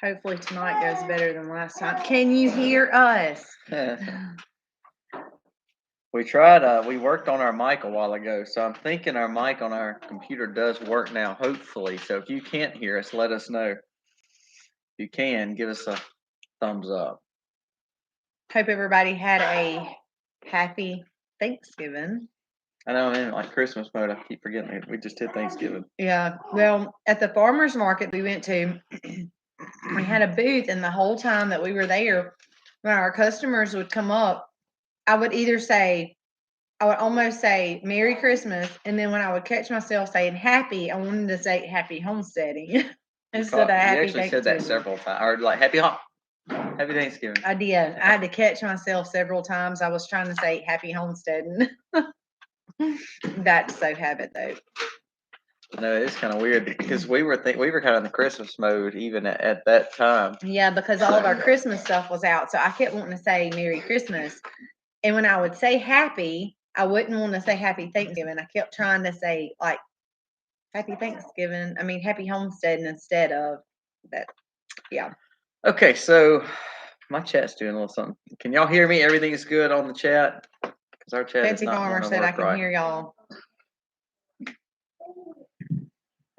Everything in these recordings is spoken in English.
Hopefully tonight goes better than last time. Can you hear us? We tried, we worked on our mic a while ago, so I'm thinking our mic on our computer does work now, hopefully. So if you can't hear us, let us know. If you can, give us a thumbs up. Hope everybody had a happy Thanksgiving. I know I'm in like Christmas mode. I keep forgetting it. We just did Thanksgiving. Yeah. Well, at the farmer's market we went to, we had a booth, and the whole time that we were there, when our customers would come up, I would almost say Merry Christmas, and then when I would catch myself saying happy, I wanted to say happy homesteading instead of happy You actually said Thanksgiving. that several times, or like happy Thanksgiving. I did. I had to catch myself several times. I was trying to say happy homesteading. That's so habit though. No, it's kind of weird because we were kind of in the Christmas mode even at that time. Yeah, because all of our Christmas stuff was out, so I kept wanting to say Merry Christmas, and when I would say happy, I wouldn't want to say Happy Thanksgiving. I kept trying to say like Happy Thanksgiving. I mean Happy Homesteading instead of that. Yeah. Okay, so my chat's doing a little something. Can y'all hear me? Everything's good on the chat because our chat Fancy is not Farmer wanting to said I work can right. hear y'all.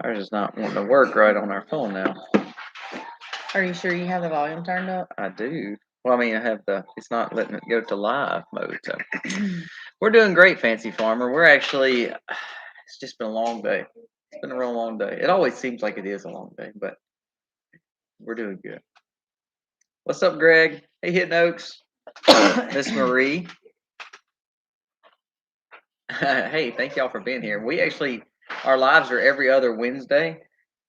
Ours is not wanting to work right on our phone now. Are you sure you have the volume turned up? I do. Well, I mean, I have it's not letting it go to live mode. So we're doing great, Fancy Farmer. We're actually, it's just been a long day. It's been a real long day. It always seems like it is a long day, but we're doing good. What's up, Greg? Hey, Hidden Oaks. Miss Marie. Hey, thank y'all for being here. Our lives are every other Wednesday.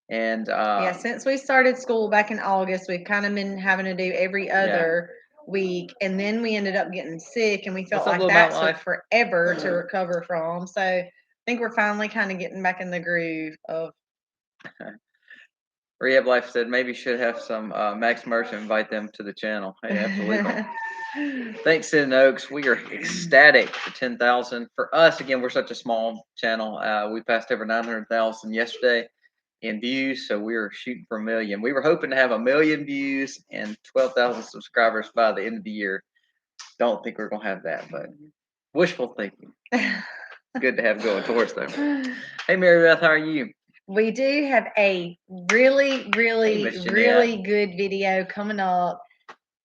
And yeah, since we started school back in August, we've kind of been having to do every other week, and then we ended up getting sick, and we felt like that took forever to recover from. So I think we're finally kind of getting back in the groove of. Rehab Life said maybe should have some Max Merchant invite them to the channel. Hey, absolutely. Thanks, Hidden Oaks. We are ecstatic for 10,000. For us, again, we're such a small channel. We passed over 900,000 yesterday in views, so we're shooting for 1 million. We were hoping to have 1 million views and 12,000 subscribers by the end of the year. Don't think we're gonna have that, but wishful thinking. Good to have going towards them. Hey, Mary Beth, how are you? We do have a really, really, really good video coming up.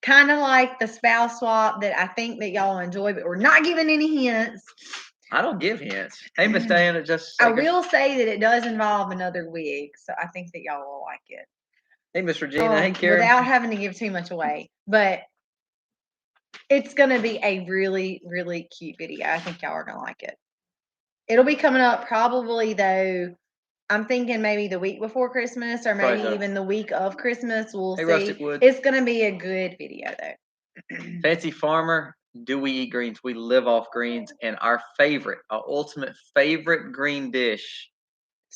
Kind of like the spouse swap that I think that y'all enjoy, but we're not giving any hints. I don't give hints. Hey, Miss Diana, I will say that it does involve another wig, so I think that y'all will like it. Hey, Miss Regina. Hey, Karen. Without having to give too much away, but it's going to be a really, really cute video. I think y'all are going to like it. It'll be coming up probably, though, I'm thinking maybe the week before Christmas or maybe even the week of Christmas. We'll see. It's going to be a good video, though. Fancy Farmer, do we eat greens? We live off greens, and our ultimate favorite green dish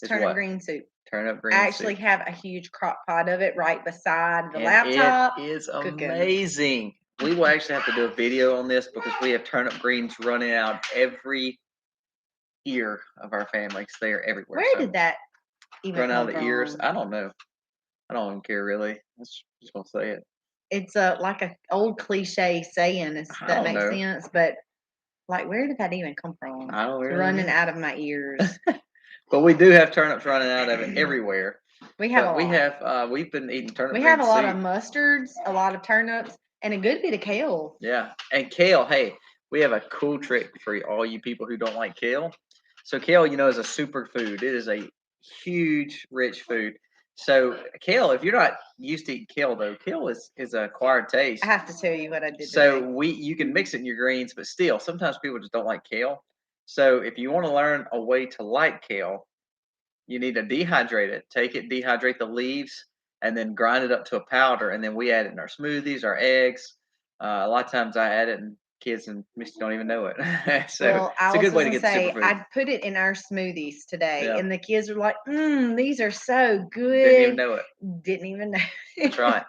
is turnip green soup. Turnip green soup. I actually have a huge crock pot of it right beside the laptop. It is amazing. We will actually have to do a video on this because we have turnip greens running out every ear of our families. They are everywhere. Where did that even run out of the ears? I don't know. I don't even care really. I just gonna say it. It's like an old cliche saying that makes sense, but like, where did that even come from? I don't really running out of my ears. But we do have turnips running out of it everywhere. We have we've been eating turnip. We have a lot of mustards, a lot of turnips, and a good bit of kale. Yeah, and kale. Hey, we have a cool trick for all you people who don't like kale. So kale, is a superfood. It is a huge, rich food. So kale, if you're not used to eating kale, though, kale is an acquired taste. I have to tell you what I did. So you can mix it in your greens, but still, sometimes people just don't like kale. So if you want to learn a way to like kale, you need to dehydrate it. Take it, dehydrate the leaves, and then grind it up to a powder. And then we add it in our smoothies, our eggs. A lot of times I add it, and kids and Misty don't even know it. So it's a good way to get the superfood. I put it in our smoothies today, and the kids are like, these are so good. Didn't even know it. Didn't even know. That's right.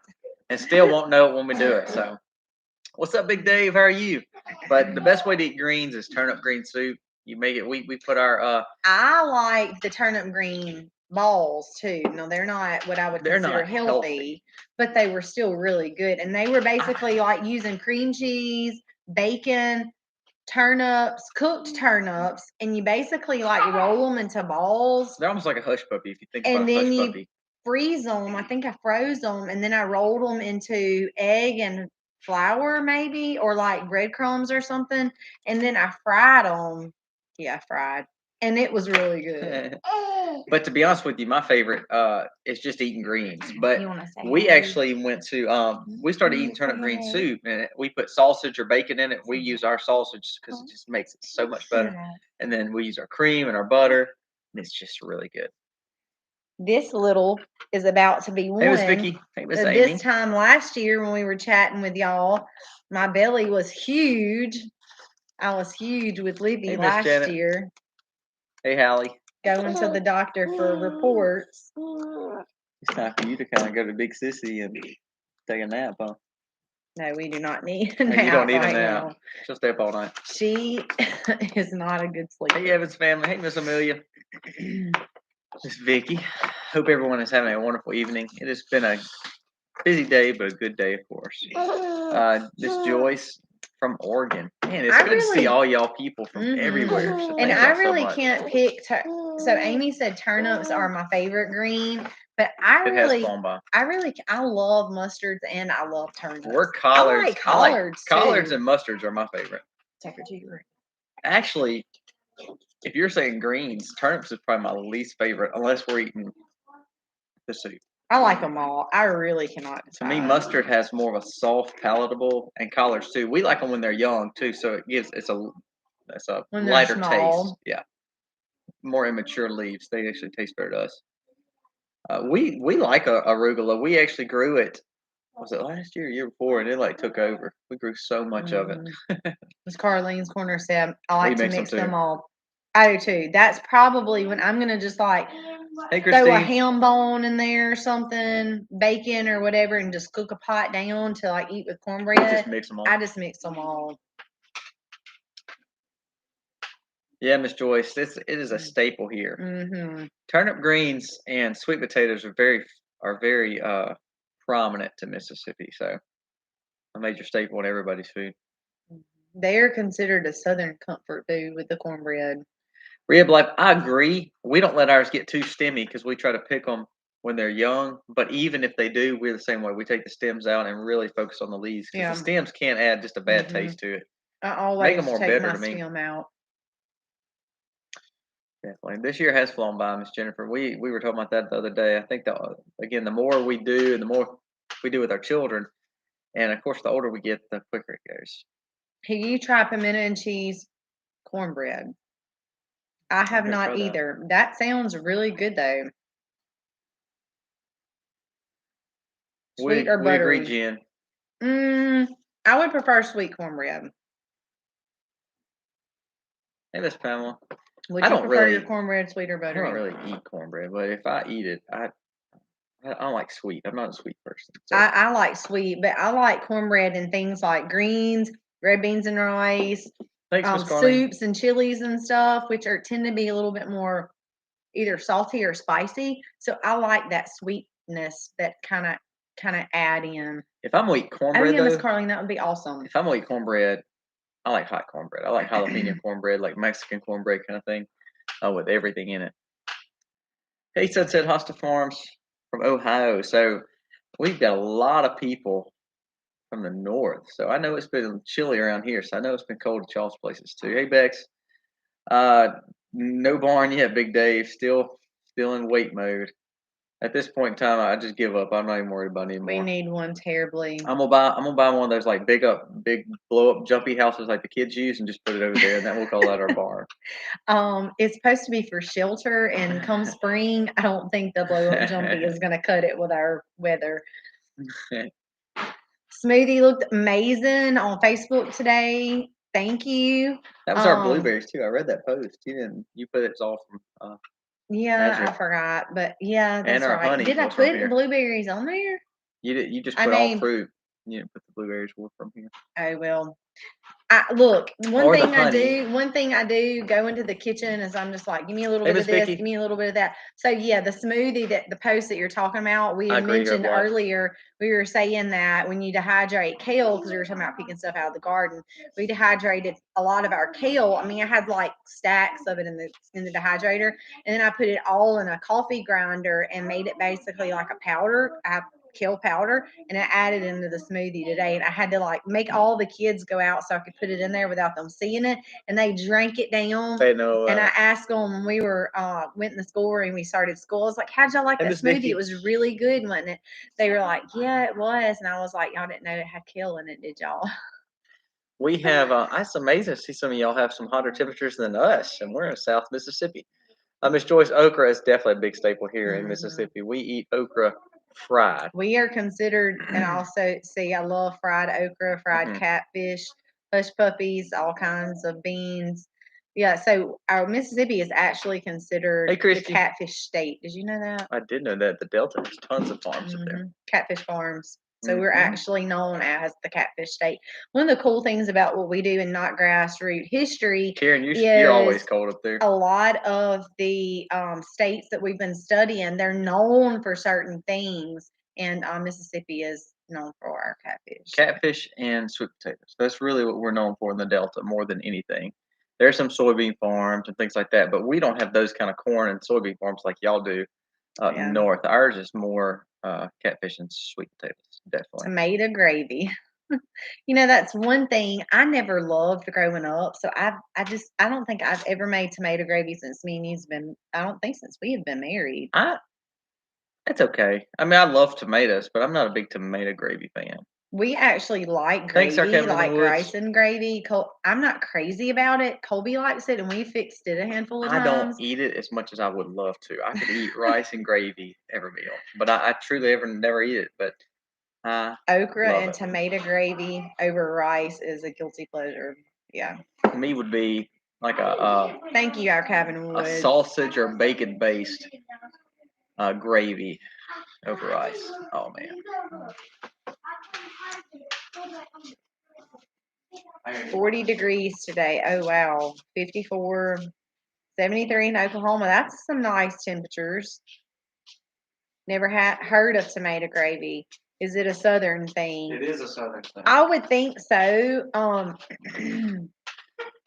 And still won't know it when we do it. So what's up, Big Dave? How are you? But the best way to eat greens is turnip green soup. You make it. We put our. I like the turnip green balls too. No, they're not what I would They're consider not healthy, healthy. but they were still really good. And they were basically like using cream cheese, bacon, turnips, cooked turnips, and you basically like roll them into balls, They're almost like a hush puppy if you think and about a then hush you puppy. freeze them. I think I froze them, and then I rolled them into egg and flour, maybe, or like breadcrumbs or something, and then I fried them. Yeah, fried, and it was really good. But to be honest with you, my favorite is just eating greens. But You want to say we hey? actually went to we started eating turnip green Hey. soup, and we put sausage or bacon in it. We use our sausage because it just makes it so much better. And then we use our cream and our butter, and it's just really good. This little is about to be Hey, one. Miss Vicky. Hey, Miss Amy. This time last year when we were chatting with y'all, my belly was huge. I was huge with Libby Hey, Miss last Janet. year, Hey, Hallie. going to the doctor for reports. It's time for you to kind of go to Big Sissy and take a nap, huh? No, we do not need a Hey, nap you don't need right a nap. now. She'll stay up all night. She is not a good sleeper. Hey, Evans family. Hey, Miss Amelia. Miss Vicky. Hope everyone is having a wonderful evening. It has been a busy day, but a good day, of course. Miss Joyce from Oregon. Man, it's good to see all y'all people from everywhere. So And thank I y'all so really much. can't pick. So Amy said turnips are my favorite green, but It has flown by. I love mustards and I love turnips. We're collards. I like collards too. Collards and mustards are my favorite. Take her to your room. Actually, if you're saying greens, turnips is probably my least favorite, unless we're eating the soup. I like them all. I really cannot decide. To me, mustard has more of a soft, palatable, and collards too. We like them when they're young too, so it's a when they're lighter small. taste. Yeah, more immature leaves. They actually taste better to us. We like arugula. We actually grew it. Was it last year or year before? And it like took over. We grew so much of it. As Carlene's Corner said, I like to mix them too. all. I do too. That's probably when I'm gonna just like Hey, throw a Christine. ham bone in there or something, bacon or whatever, and just cook a pot down to like eat with cornbread. Just mix them all. I just mix them all. Yeah, Miss Joyce, it is a staple here. Mm-hmm. Turnip greens and sweet potatoes are very prominent to Mississippi, so a major staple in everybody's food. They are considered a Southern comfort food with the cornbread. Rib life, I agree. We don't let ours get too stemmy because we try to pick them when they're young. But even if they do, we're the same way. We take the stems out and really focus on the leaves because the stems can add just a bad taste to it. I always make them more take bitter my to me. stem out. Definitely. This year has flown by, Miss Jennifer. We were talking about that the other day. I think that again, the more we do and the more we do with our children, and of course, the older we get, the quicker it goes. Have you tried pimento and cheese cornbread? I have not either. That sounds really good though. Sweet or buttery? We agree, Jen. I would prefer sweet cornbread. Hey, Miss Pamela. Would you prefer your cornbread sweet or buttery? I don't really eat cornbread, but if I eat it, I don't like sweet. I'm not a sweet person. So. I like sweet, but I like cornbread and things like greens, red beans and rice, soups and chilies and stuff, which tend to be a little bit more either salty or spicy. So I like that sweetness that kind of add in. If I'm gonna eat cornbread, Miss Carlene, that would be awesome. If I'm gonna eat cornbread, I like hot cornbread. I like jalapeno cornbread, like Mexican cornbread kind of thing, with everything in it. Hey, Sunset Hosta Farms from Ohio. So we've got a lot of people from the north. So I know it's been chilly around here. So I know it's been cold at y'all's places too. Hey, Bex. No barn yet, Big Dave. Still in wait mode. At this point in time, I just give up. I'm not even worried about it anymore. We need one terribly. I'm gonna buy one of those like big blow up jumpy houses like the kids use and just put it over there, and then we'll call that our barn. It's supposed to be for shelter, and come spring, I don't think the blow up jumpy is gonna cut it with our weather. Smoothie looked amazing on Facebook today. Thank you. That was our blueberries too. I read that post. You put it's all from yeah, Azure. I forgot, but yeah, that's and our right. Honey Did I put the blueberries on there? You just put all fruit. You didn't put the blueberries were from here. Oh well, Look, one Or the thing I honey. do, go into the kitchen is I'm just like, give me a little Hey, bit Miss of this, Vicky. give me a little bit of that. So yeah, the smoothie the post that you're talking about, we I had agree, mentioned Herbalife. earlier, we were saying that when you dehydrate kale, because we were talking about picking stuff out of the garden, we dehydrated a lot of our kale. I mean, I had like stacks of it in the dehydrator, and then I put it all in a coffee grinder and made it basically like a powder. I kale powder, and I added it into the smoothie today, and I had to like make all the kids go out so I could put it in there without them seeing it, and they drank it down. They know. And I asked them when we were went in the store and we started school, I was like, how'd y'all like that Miss smoothie? Vicky. It was really good, wasn't it? They were like, yeah, it was. And I was like, y'all didn't know it had kale in it, did y'all? We have. It's amazing to see some of y'all have some hotter temperatures than us, and we're in South Mississippi. Miss Joyce, okra is definitely a big staple here in Mississippi. We eat okra fried. We are considered, and also see, I love fried okra, fried catfish, hush puppies, all kinds of beans. Yeah, so our Mississippi is actually considered the catfish state. Did you know that? I did know that. The Delta, there's tons of farms up there. Catfish farms. So we're actually known as the catfish state. One of the cool things about what we do in Not Grassroot History, Karen, you're always cold up there. A lot of the states that we've been studying, they're known for certain things, and Mississippi is known for our catfish. Catfish and sweet potatoes. That's really what we're known for in the Delta more than anything. There's some soybean farms and things like that, but we don't have those kind of corn and soybean farms like y'all do up north. Ours is more catfish and sweet potatoes, definitely. Tomato gravy. You know, that's one thing I never loved growing up. So I don't think I've ever made tomato gravy since me and you's been. I don't think since we have been married. That's okay. I mean, I love tomatoes, but I'm not a big tomato gravy fan. We actually like gravy, like rice and gravy. I'm not crazy about it. Colby likes it, and we fixed it a handful of times. I don't eat it as much as I would love to. I could eat rice and gravy every meal, but I truly never eat it. But okra and tomato gravy over rice is a guilty pleasure. Yeah. For me would be like a thank you, our cabin wood. A sausage or bacon based gravy over rice. Oh man. 40 degrees today. Oh wow. 54, 73 in Oklahoma. That's some nice temperatures. Never heard of tomato gravy. Is it a southern thing? It is a southern thing. I would think so.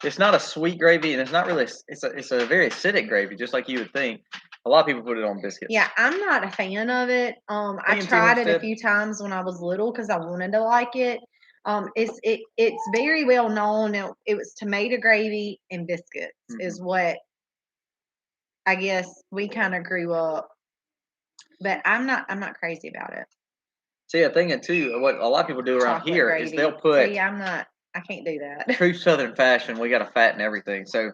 It's not a sweet gravy, and it's not really. It's a very acidic gravy, just like you would think. A lot of people put it on biscuits. Yeah, I'm not a fan of it. I tried it a few times when I was little because I wanted to like it. It's very well known. It was tomato gravy and biscuits is what I guess we kind of grew up. But I'm not crazy about it. See, I think too, what a lot of people do around here is they'll put. See, I can't do that. True Southern fashion, we got to fatten everything. So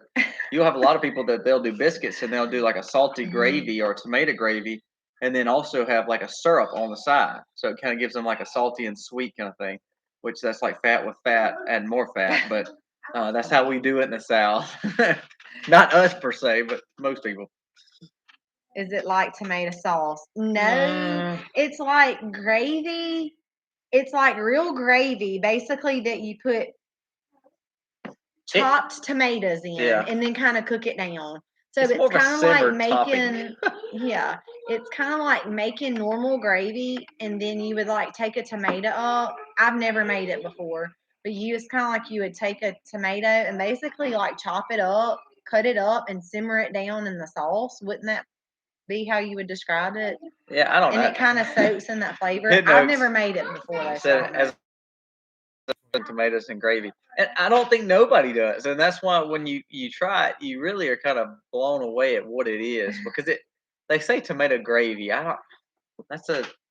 you'll have a lot of people that they'll do biscuits and they'll do like a salty gravy or tomato gravy, and then also have like a syrup on the side. So it kind of gives them like a salty and sweet kind of thing, which that's like fat with fat and more fat. But that's how we do it in the South. Not us per se, but most people. Is it like tomato sauce? No, it's like gravy. It's like real gravy, basically, that you put chopped tomatoes in and then kind of cook it down. So it's kind of like making, it's kind of like making normal gravy, and then you would like take a tomato up. I've never made it before, but it's kind of like you would take a tomato and basically like chop it up, cut it up, and simmer it down in the sauce. Wouldn't that be how you would describe it? Yeah, I don't know. And it kind of soaks in that flavor. I've never made it before. As tomatoes and gravy, and I don't think nobody does, and that's why when you try it, you really are kind of blown away at what it is because they say tomato gravy. I don't.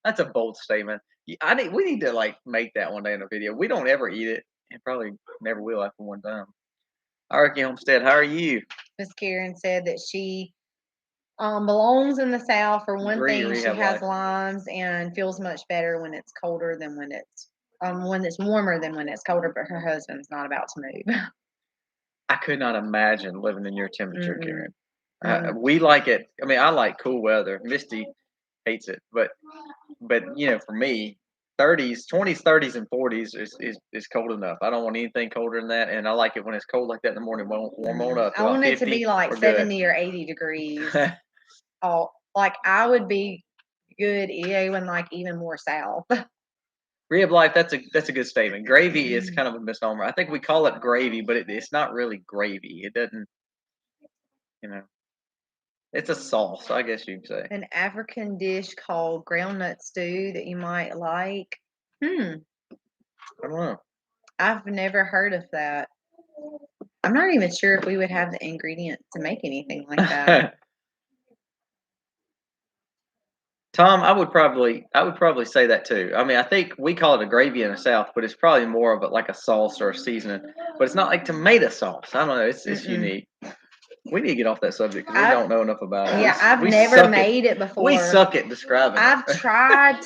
That's a bold statement. We need to like make that one day in a video. We don't ever eat it, and probably never will after one time. All right, Homestead, how are you? Miss Karen said that she belongs in the South. For one thing, she has Lyme's and feels much better when it's colder than when it's warmer than when it's colder. But her husband's not about to move. I could not imagine living in your temperature, Karen. We like it. I mean, I like cool weather. Misty hates it, but for me, 30s, 20s, 30s, and 40s is cold enough. I don't want anything colder than that, and I like it when it's cold like that in the morning. Warm on up. I want it to 50, be like we're good. 70 or 80 degrees. Oh, like I would be good even like even more south. Rib life, that's a good statement. Gravy is kind of a misnomer. I think we call it gravy, but it's not really gravy. It doesn't, you know, it's a sauce, I guess you'd say. An African dish called groundnut stew that you might like. I don't know. I've never heard of that. I'm not even sure if we would have the ingredients to make anything like that. Tom, I would probably say that too. I mean, I think we call it a gravy in the South, but it's probably more of like a sauce or a seasoning. But it's not like tomato sauce. I don't know. It's unique. We need to get off that subject because we don't know enough about it. Yeah, I've never made it before. We suck at describing I've tried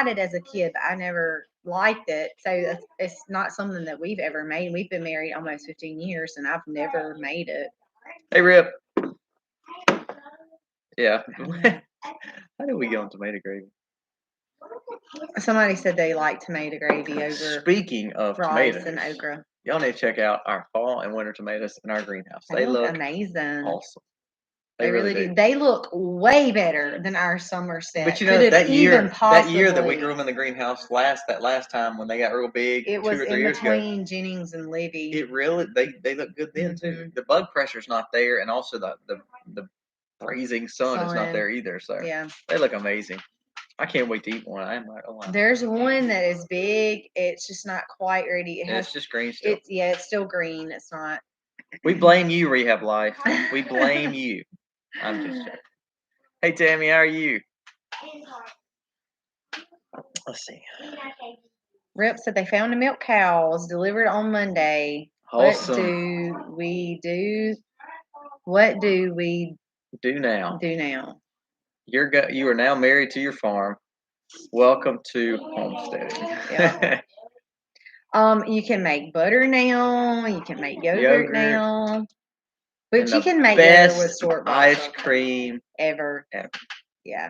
it as a kid, but I never liked it. So it's not something that we've ever made. We've been married almost 15 years, and I've never made it. Hey, Rip. Yeah. How did we get on tomato gravy? Somebody said they like tomato gravy over. Speaking of rice tomatoes and okra. Y'all need to check out our fall and winter tomatoes in our greenhouse. They look amazing. Awesome. They really do. They look way better than our Somerset. But you know that year that we grew them in the greenhouse that last time when they got real big, it was 2 or 3 in years between ago, Jennings and Livy. It really they look good then too. The bug pressure's not there, and also the freezing sun is not there either. So yeah, they look amazing. I can't wait to eat one. I'm not gonna lie. There's one that is big. It's just not quite ready. It's just green still. It's still green. It's not. We blame you, Rehab Life. We blame you. I'm just joking. Hey Tammy, how are you? Let's see. Rip said they found a milk cow. It was delivered on Monday. Awesome. What do we do? What do we do now? You are now married to your farm. Welcome to homesteading. Yeah. You can make butter now. You can make yogurt now. But you can make yogurt with store-bought ice cream ever. Yeah.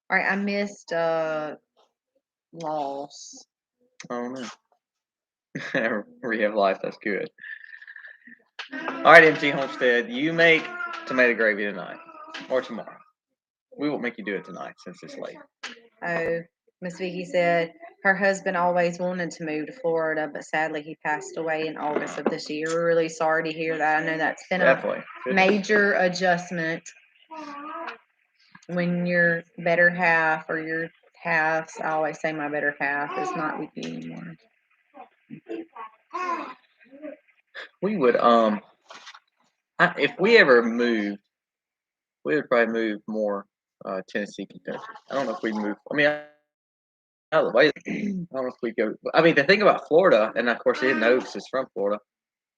All right, I missed loss. Oh no. Rehab life, that's good. All right, MT Homestead, you make tomato gravy tonight or tomorrow. We won't make you do it tonight since it's late. Oh, Miss Vicky said her husband always wanted to move to Florida, but sadly he passed away in August of this year. We're really sorry to hear that. I know that's been a major adjustment when your better half or your halves, I always say my better half is not with you anymore. We would if we ever moved, we would probably move more Tennessee, Kentucky. I don't know if we'd move. I mean, out of the way. I don't know if we go. I mean, the thing about Florida, and of course, Hidden Oaks is from Florida.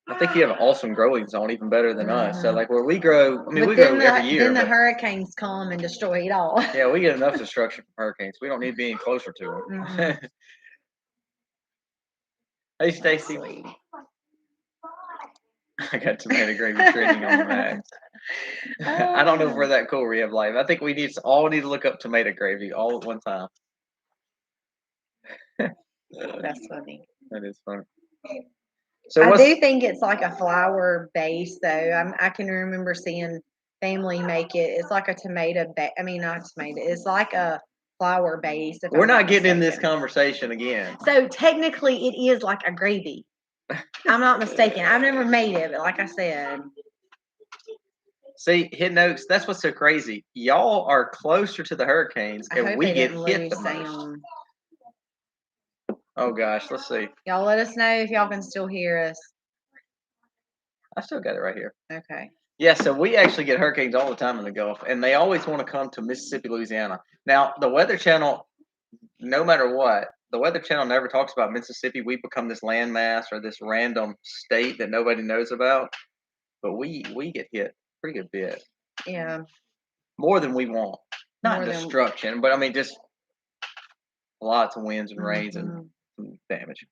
I think you have an awesome growing zone, even better than us. So, like where we grow, I mean, we grow every year. Then the hurricanes come and destroy it all. Yeah, we get enough destruction from hurricanes. We don't need to be any closer to them. Hey, Stacy. I got tomato gravy trending on the max. I don't know if we're that cool, Rehab Life. I think we all need to look up tomato gravy all at one time. That's funny. That is funny. So I do think it's like a flour base, though. I can remember seeing family make it. It's like a tomato. I mean, not tomato. It's like a flour base. We're not getting in this conversation again. So technically, it is like a gravy. I'm not mistaken. I've never made it, but like I said. See, Hidden Oaks, that's what's so crazy. Y'all are closer to the hurricanes, and we get hit the most. Oh, gosh, let's see. Y'all let us know if y'all can still hear us. I still got it right here. Okay. Yeah, so we actually get hurricanes all the time in the Gulf, and they always want to come to Mississippi, Louisiana. Now, the Weather Channel, no matter what, the Weather Channel never talks about Mississippi. We become this landmass or this random state that nobody knows about, but we get hit pretty good bit. Yeah. More than we want. Not destruction, but I mean just lots of winds and rains and damage.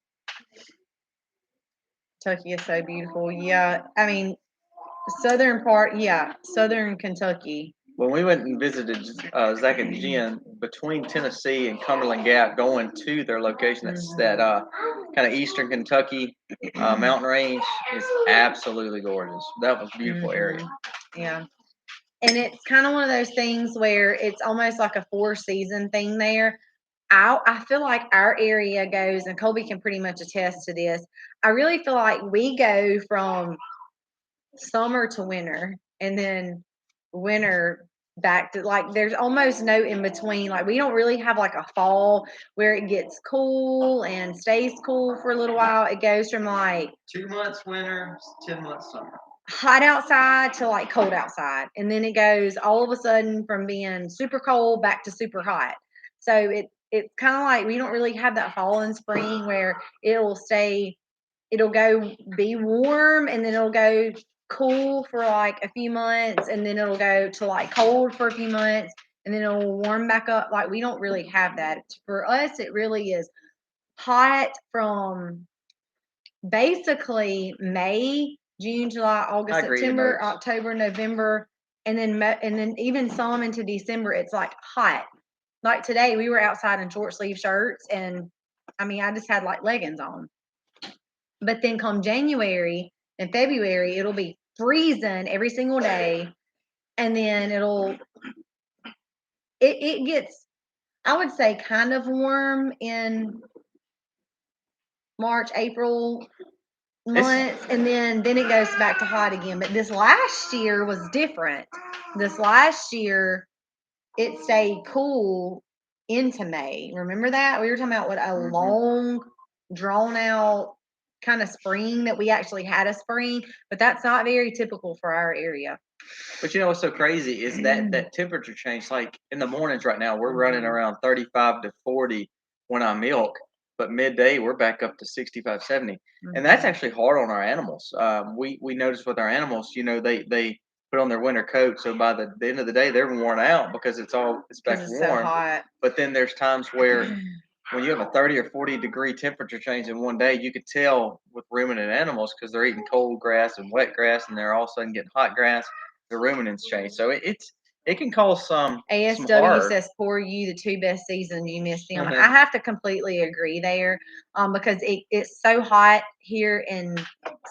Kentucky is so beautiful. Yeah, I mean, southern Kentucky when we went and visited Zach and Jen between Tennessee and Cumberland Gap, going to their location, that's that kind of eastern Kentucky mountain range, is absolutely gorgeous. That was a beautiful area. Yeah. And it's kind of one of those things where it's almost like a 4-season thing there. I feel like our area goes, and Colby can pretty much attest to this. I really feel like we go from summer to winter, and then winter back to, like, there's almost no in between. Like, we don't really have like a fall where it gets cool and stays cool for a little while. It goes from like 2 months winter, 10 months summer. hot outside to like cold outside, and then it goes all of a sudden from being super cold back to super hot. So it's kind of like we don't really have that fall and spring where it'll go be warm, and then it'll go cool for like a few months, and then it'll go to like cold for a few months, and then it'll warm back up. Like, we don't really have that. For us, it really is hot from basically May, June, July, August, September, October, November, and then even some into December. It's like hot. Like today, we were outside in short sleeve shirts, and I mean, I just had like leggings on. But then come January and February, it'll be freezing every single day, and then it gets, I would say, kind of warm in March, April months, and then it goes back to hot again. But this last year was different. This last year, it stayed cool into May. Remember that? We were talking about what a long, drawn out kind of spring, that we actually had a spring, but that's not very typical for our area. But you know what's so crazy is that temperature change. Like in the mornings right now, we're running around 35 to 40 when I milk, but midday we're back up to 65, 70. And that's actually hard on our animals. We notice with our animals, you know, they put on their winter coat, so by the end of the day they're worn out because it's back warm. So hot. But then there's times where when you have a 30 or 40 degree temperature change in one day, you could tell with ruminant animals because they're eating cold grass and wet grass, and they're all of a sudden getting hot grass. The ruminants change, so it can cause some. ASW says, "For you, the 2 best seasons you missed them." I have to completely agree there, because it's so hot here in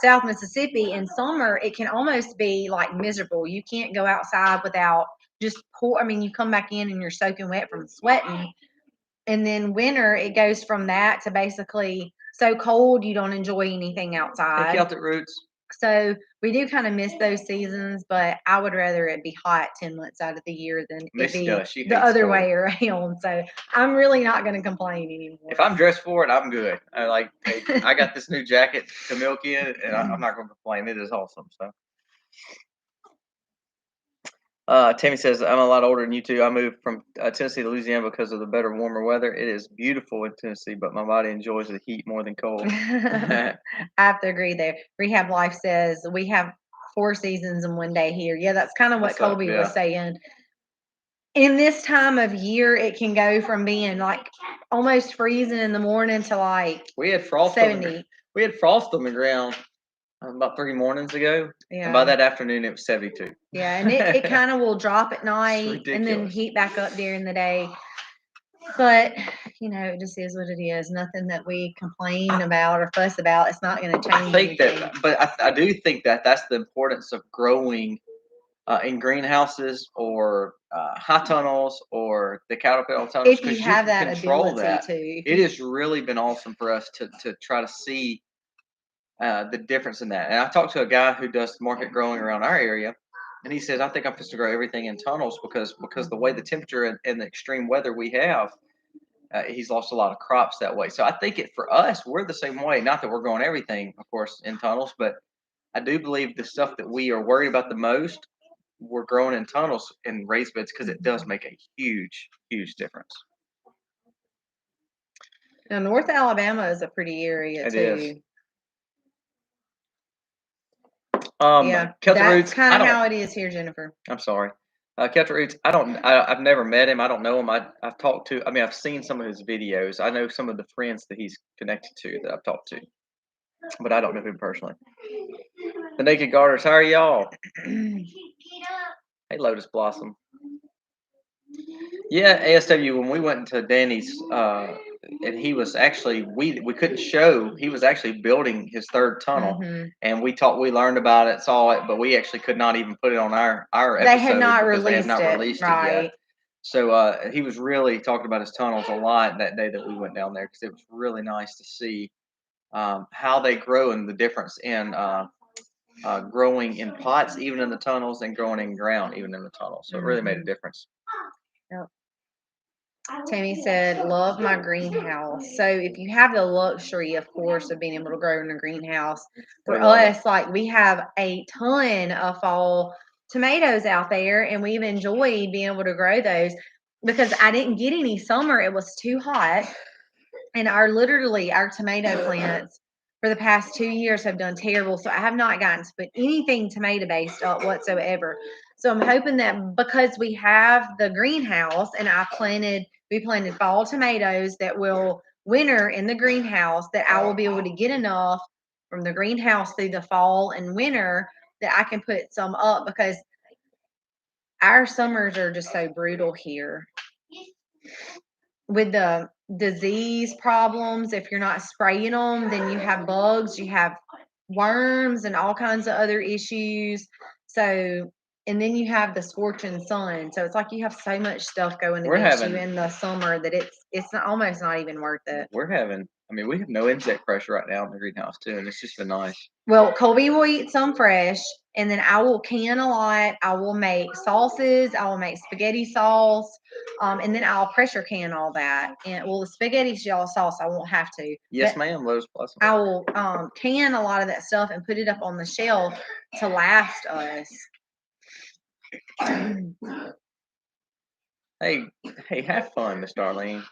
South Mississippi. In summer, it can almost be like miserable. You can't go outside without just I mean, you come back in and you're soaking wet from sweating. And then winter, it goes from that to basically so cold you don't enjoy anything outside. Hey, Celtic Roots. So we do kind of miss those seasons, but I would rather it be hot 10 months out of the year than it be the other way around. So I'm really not going to complain anymore. If I'm dressed for it, I'm good. I got this new jacket to milk in, and I'm not going to complain. It is awesome. So. Tammy says, I'm a lot older than you two. I moved from Tennessee to Louisiana because of the better, warmer weather. It is beautiful in Tennessee, but my body enjoys the heat more than cold. I have to agree there. Rehab Life says we have 4 seasons in one day here. Yeah, that's kind of what Colby was saying. In this time of year, it can go from being like almost freezing in the morning to like we had frost 70. We had frost on the ground about 3 mornings ago. Yeah. And by that afternoon, it was 72. Yeah, and it kind of will drop at night and then heat back up during the day. But, you know, it just is what it is. Nothing that we complain about or fuss about. It's not going to change anything. I do think that that's the importance of growing in greenhouses or high tunnels or the caterpillar tunnels. If you have that ability to. It has really been awesome for us to try to see the difference in that. And I talked to a guy who does market growing around our area, and he says, I think I'm supposed to grow everything in tunnels because the way the temperature and the extreme weather we have, he's lost a lot of crops that way. So I think for us, we're the same way. Not that we're growing everything, of course, in tunnels, but I do believe the stuff that we are worried about the most, we're growing in tunnels and raised beds because it does make a huge, huge difference. Now, North Alabama is a pretty area too. It is. Yeah, that's kind of how it is here, Jennifer. I'm sorry. Celtic Roots, I've never met him. I don't know him. I've seen some of his videos. I know some of the friends that he's connected to that I've talked to, but I don't know him personally. The Naked Gardeners, how are y'all? Hey, Lotus Blossom. Yeah, ASW. When we went to Danny's, and he was actually we couldn't show. He was actually building his third tunnel, Hmm. and we learned about it, saw it, but we actually could not even put it on our They had episode not because they had released not it, released it yet. right? So he was really talking about his tunnels a lot that day that we went down there because it was really nice to see how they grow and the difference in growing in pots, even in the tunnels, and growing in ground, even in the tunnels. So it really made a Hmm. difference. Yep. Tammy said, love my greenhouse. So if you have the luxury, of course, of being able to grow in a greenhouse, We for love it. us, like we have a ton of fall tomatoes out there, and we've enjoyed being able to grow those because I didn't get any summer. It was too hot. And our tomato plants for the past 2 years have done terrible. So I have not gotten to put anything tomato based up whatsoever. So I'm hoping that because we have the greenhouse and we planted fall tomatoes that will winter in the greenhouse, that I will be able to get enough from the greenhouse through the fall and winter that I can put some up because our summers are just so brutal here with the disease problems. If you're not spraying them, then you have bugs, you have worms, and all kinds of other issues. So, and then you have the scorching sun. So it's like you have so much stuff going We're against you having in the summer that it's not, almost not even worth it. we're having. I mean, we have no insect pressure right now in the greenhouse too, and it's just been nice. Well, Colby will eat some fresh, and then I will can a lot. I will make sauces. I will make spaghetti sauce, and then I'll pressure can all that. And well, the spaghetti sauce I won't have to, Yes, but ma'am. Lowe's Plus. I will can a lot of that stuff and put it up on the shelf to last us. Hey, hey, have fun, Miss Darlene.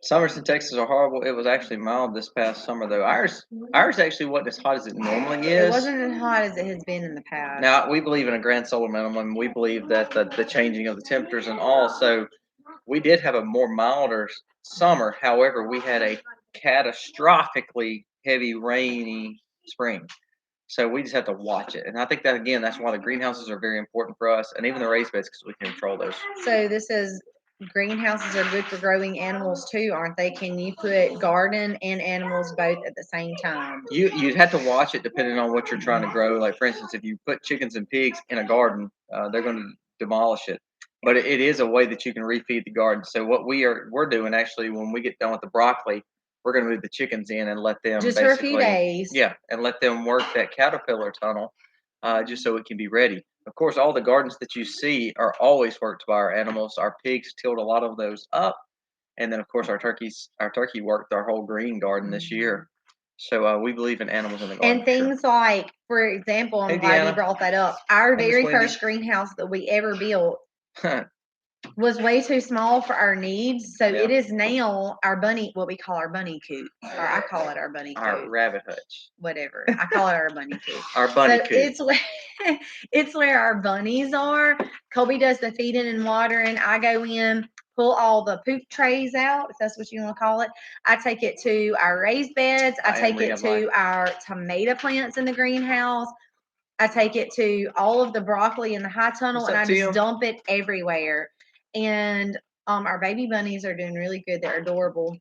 Summers in Texas are horrible. It was actually mild this past summer though. Ours actually wasn't as hot as it normally It is. wasn't as hot as it has been in the past. Now we believe in a grand solar minimum. We believe that the changing of the temperatures and all. So we did have a more milder summer. However, we had a catastrophically heavy rainy spring. So we just have to watch it. And I think that again, that's why the greenhouses are very important for us, and even the raised beds because we can control those. So this is greenhouses are good for growing animals too, aren't they? Can you put garden and animals both at the same time? You'd have to watch it depending on what you're trying to grow. Like for instance, if you put chickens and pigs in a garden, they're going to demolish it. But it is a way that you can refeed the garden. So what we're doing actually when we get done with the broccoli, we're going to move the chickens in and let them Just for a few basically days. yeah, and let them work that caterpillar tunnel, just so it can be ready. Of course, all the gardens that you see are always worked by our animals. Our pigs tilled a lot of those up, and then of course our turkey worked our whole green garden this year. So we believe in animals in the garden. And things like, for example, I'm Hey, glad you Deanna. brought that up. Our Hey, Miss very Wendy. first greenhouse that we ever built was way too small for our needs. So Yeah. it is now our bunny, what we call our bunny coop, or I call it our bunny Our coop, rabbit hutch. whatever. I call it our bunny coop. Our bunny So coop. it's where it's where our bunnies are. Colby does the feeding and watering. I go in, pull all the poop trays out, if that's what you want to call it. I take it to our raised beds. I take it to our tomato plants in the greenhouse. I take it to all of the broccoli in the high tunnel, and I just dump it everywhere. And our baby bunnies are doing really good. They're adorable.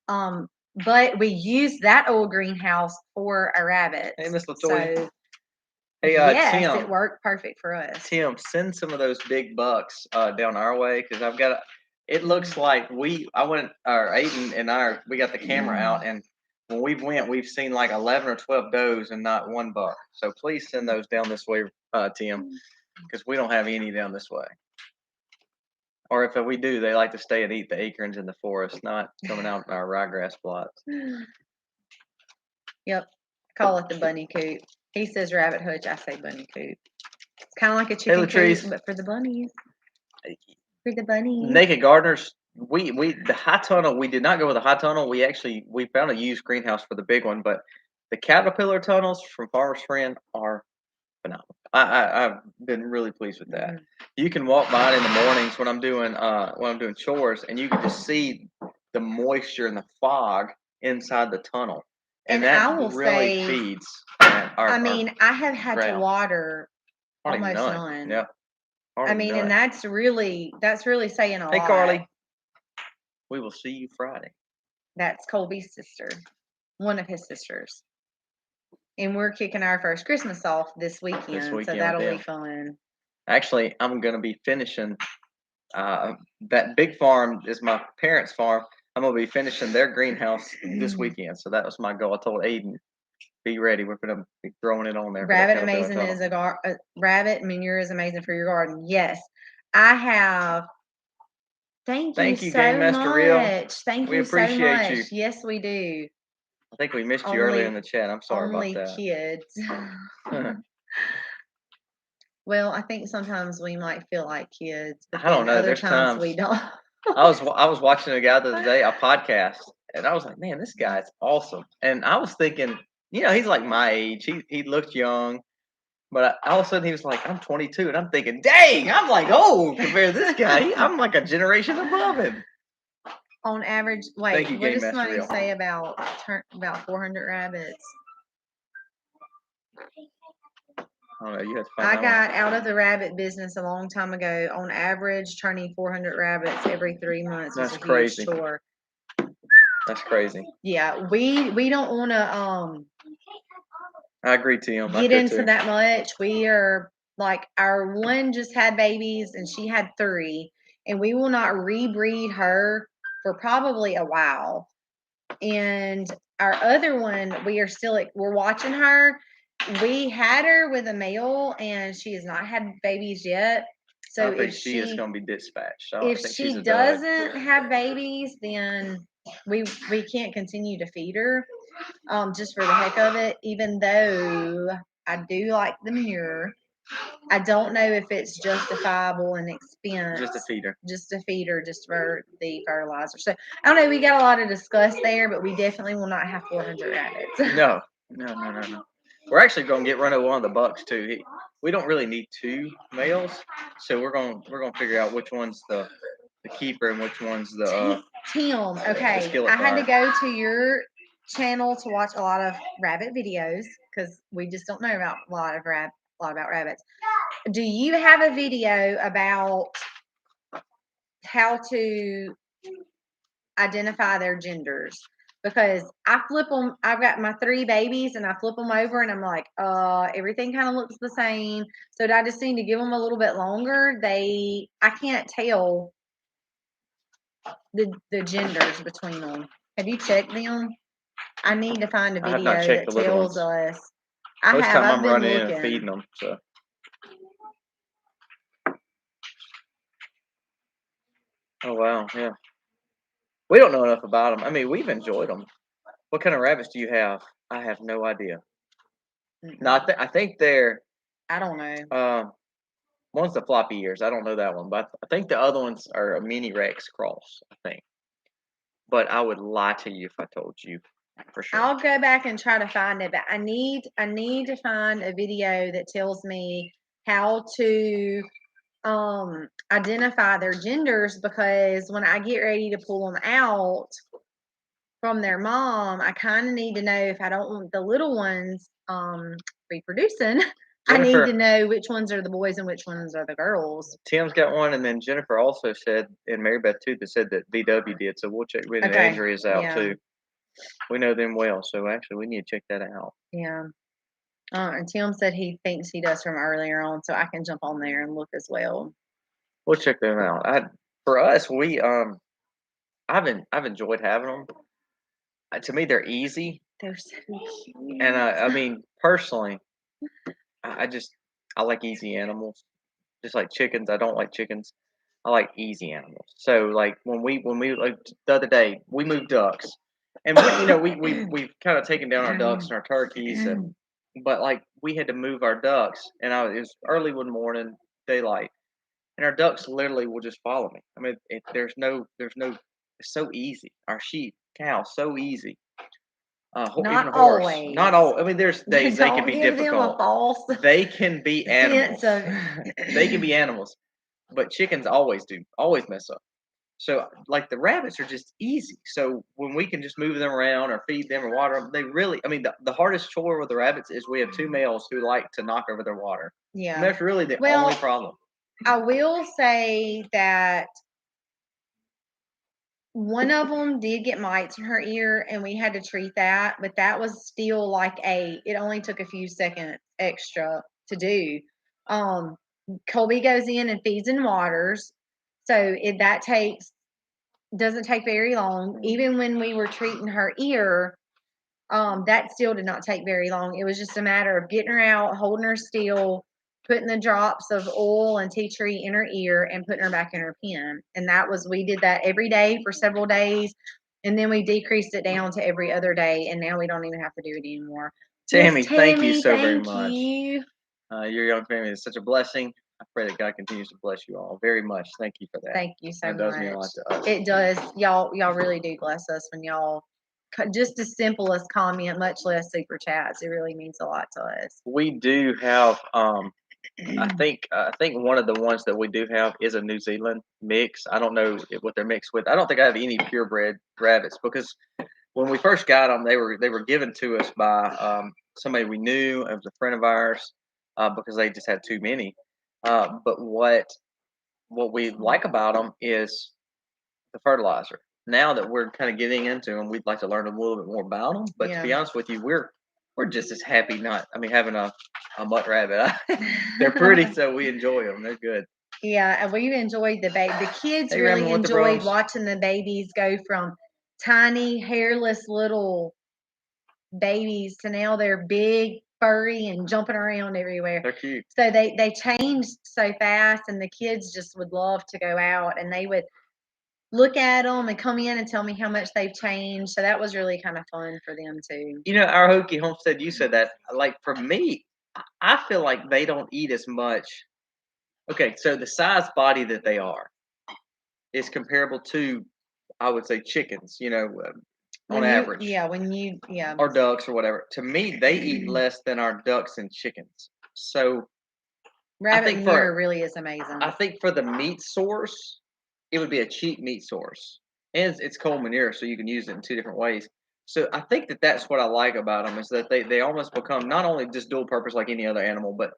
But we use that old greenhouse for our rabbits. Hey, Miss Latoya. So Hey, yes, Tim. it worked perfect for us. Tim, send some of those big bucks down our way because I've got. It looks like I went, or Aiden and we got the camera out, and when we've seen like 11 or 12 does and not one buck. So please send those down this way, Tim, because we don't have any down this way. Or if we do, they like to stay and eat the acorns in the forest, not coming out in our ryegrass plots. Yep. Call it the bunny coop. He says rabbit hutch. I say bunny coop. It's kind of like a chicken coop, but for the bunnies. For the bunnies. Naked gardeners. The high tunnel. We did not go with the high tunnel. We found a used greenhouse for the big one, but the caterpillar tunnels from Farmer's Friend are phenomenal. I've been really pleased with that. You can walk by it in the mornings when I'm doing chores, and you can just see the moisture and the fog inside the tunnel, and that I will really say, feeds. I have had to water almost none. Yeah. I mean, and that's really saying a Hey, lot. Carly. We will see you Friday. That's Colby's sister, one of his sisters. And we're kicking our first Christmas off this weekend, so that'll be fun. Actually, I'm going to be finishing that big farm is my parents' farm. I'm going to be finishing their greenhouse this weekend. So that was my goal. I told Aiden, be ready. We're going to be throwing it on there. Rabbit amazing is rabbit manure is amazing for your garden. Yes, I have. Thank you so Game Master much. Real. Thank We you so appreciate much. you. Yes, we do. I think we missed you earlier in the chat. I'm sorry about that. Only kids. Well, I think sometimes we might feel like kids, but I don't know. Other There's times we don't. I was watching a guy the other day, a podcast, and I was like, man, this guy's awesome. And I was thinking, he's like my age. He looked young, but all of a sudden he was like, I'm 22, and I'm thinking, dang, I'm like old compared to this guy. I'm like a generation above him. On average, wait, what does somebody say about 400 rabbits? I don't know. You have to find I got out of the rabbit business a long time ago. On average, turning 400 rabbits every 3 months is a huge chore. That's crazy. Yeah, we don't want to I agree, Tim. Get into that much. We are like, our one just had babies and she had 3, and we will not rebreed her for probably a while. And our other one, we're watching her. We had her with a male, and she has not had babies yet. So if she is going to be dispatched, if she doesn't have babies, then we can't continue to feed her, just for the heck of it. Even though I do like the manure, I don't know if it's justifiable in expense. Just to feed her, just for the fertilizer. So I don't know. We got a lot to discuss there, but we definitely will not have 400 rabbits. No. We're actually going to get rid of one of the bucks too. We don't really need 2 males, so we're going to figure out which one's the keeper and which one's the Tim. Okay, I had to go to your channel to watch a lot of rabbit videos because we just don't know about a lot about rabbits. Do you have a video about how to identify their genders? Because I flip them, I've got my 3 babies and I flip them over and I'm like, everything kind of looks the same. So I just need to give them a little bit longer. I can't tell the genders between them. Have you checked them? I need to find a video that tells us. Most time I'm running in and feeding them. So. Oh wow, yeah. We don't know enough about them. I mean, we've enjoyed them. What kind of rabbits do you have? I have no idea. No, I think they're. I don't know. One's the floppy ears. I don't know that one, but I think the other ones are a mini Rex cross. I think. But I would lie to you if I told you for sure. I'll go back and try to find it, but I need to find a video that tells me how to identify their genders, because when I get ready to pull them out from their mom, I kind of need to know, if I don't want the little ones reproducing, I need to know which ones are the boys and which ones are the girls. Tim's got one, and then Jennifer also said, and Mary Beth too, that said that BW did. So we'll check. And Azure is out too. We know them well, so actually we need to check that out. Yeah. And Tim said he thinks he does from earlier on, so I can jump on there and look as well. We'll check them out. For us, I've enjoyed having them. To me, they're easy. They're so cute. And I mean, personally, I like easy animals. Just like chickens, I don't like chickens. I like easy animals. So like when we like the other day, we moved ducks, and we've kind of taken down our ducks and our turkeys, but like we had to move our ducks, and it was early one morning, daylight, and our ducks literally will just follow me. I mean, there's no, it's so easy. Our sheep, cows, so easy. Not always. Not all. I mean, there's days they can be difficult. They can be animals. They can be animals, but chickens always mess up. So, like the rabbits are just easy. So when we can just move them around or feed them or water them, they really. I mean, the hardest chore with the rabbits is we have 2 males who like to knock over their water. Yeah, and that's really the only problem. I will say that one of them did get mites in her ear, and we had to treat that, but that was still like it only took a few seconds extra to do. Colby goes in and feeds and waters, so doesn't take very long. Even when we were treating her ear, that still did not take very long. It was just a matter of getting her out, holding her still, putting the drops of oil and tea tree in her ear, and putting her back in her pen. And we did that every day for several days. And then we decreased it down to every other day. And now we don't even have to do it anymore. Tammy, Miss thank you Tammy, so very thank much. you. Your young family is such a blessing. I pray that God continues to bless you all very much. Thank you for that. Thank you so That much. does mean a lot to us. It does. Y'all really do bless us when y'all just as simple as comment, much less super chats. It really means a lot to us. We do have I think one of the ones that we do have is a New Zealand mix. I don't know what they're mixed with. I don't think I have any purebred rabbits because when we first got them, they were given to us by somebody we knew. It was a friend of ours because they just had too many. But what we like about them is the fertilizer. Now that we're kind of getting into them, we'd like to learn a little bit more about them. But to be honest with you, we're just as happy having a mutt rabbit. They're pretty, so we enjoy them. They're good. Yeah, and we've enjoyed the kids Hey, really Ramon, what the enjoyed bros? watching the babies go from tiny, hairless little babies to now they're big, furry, and jumping around everywhere. They're cute. So they changed so fast, and the kids just would love to go out, and they would look at them and come in and tell me how much they've changed. So that was really kind of fun for them too. You know, our Hokie Homestead, you said that. Like for me, I feel like they don't eat as much. Okay, so the size body that they are is comparable to, I would say, chickens. You know, on average. Yeah, or ducks or whatever. To me, they eat less than our ducks and chickens. So rabbit manure really is amazing. I think for the meat source, it would be a cheap meat source, and it's cold manure, so you can use it in two different ways. So I think that's what I like about them is that they almost become not only just dual purpose like any other animal, but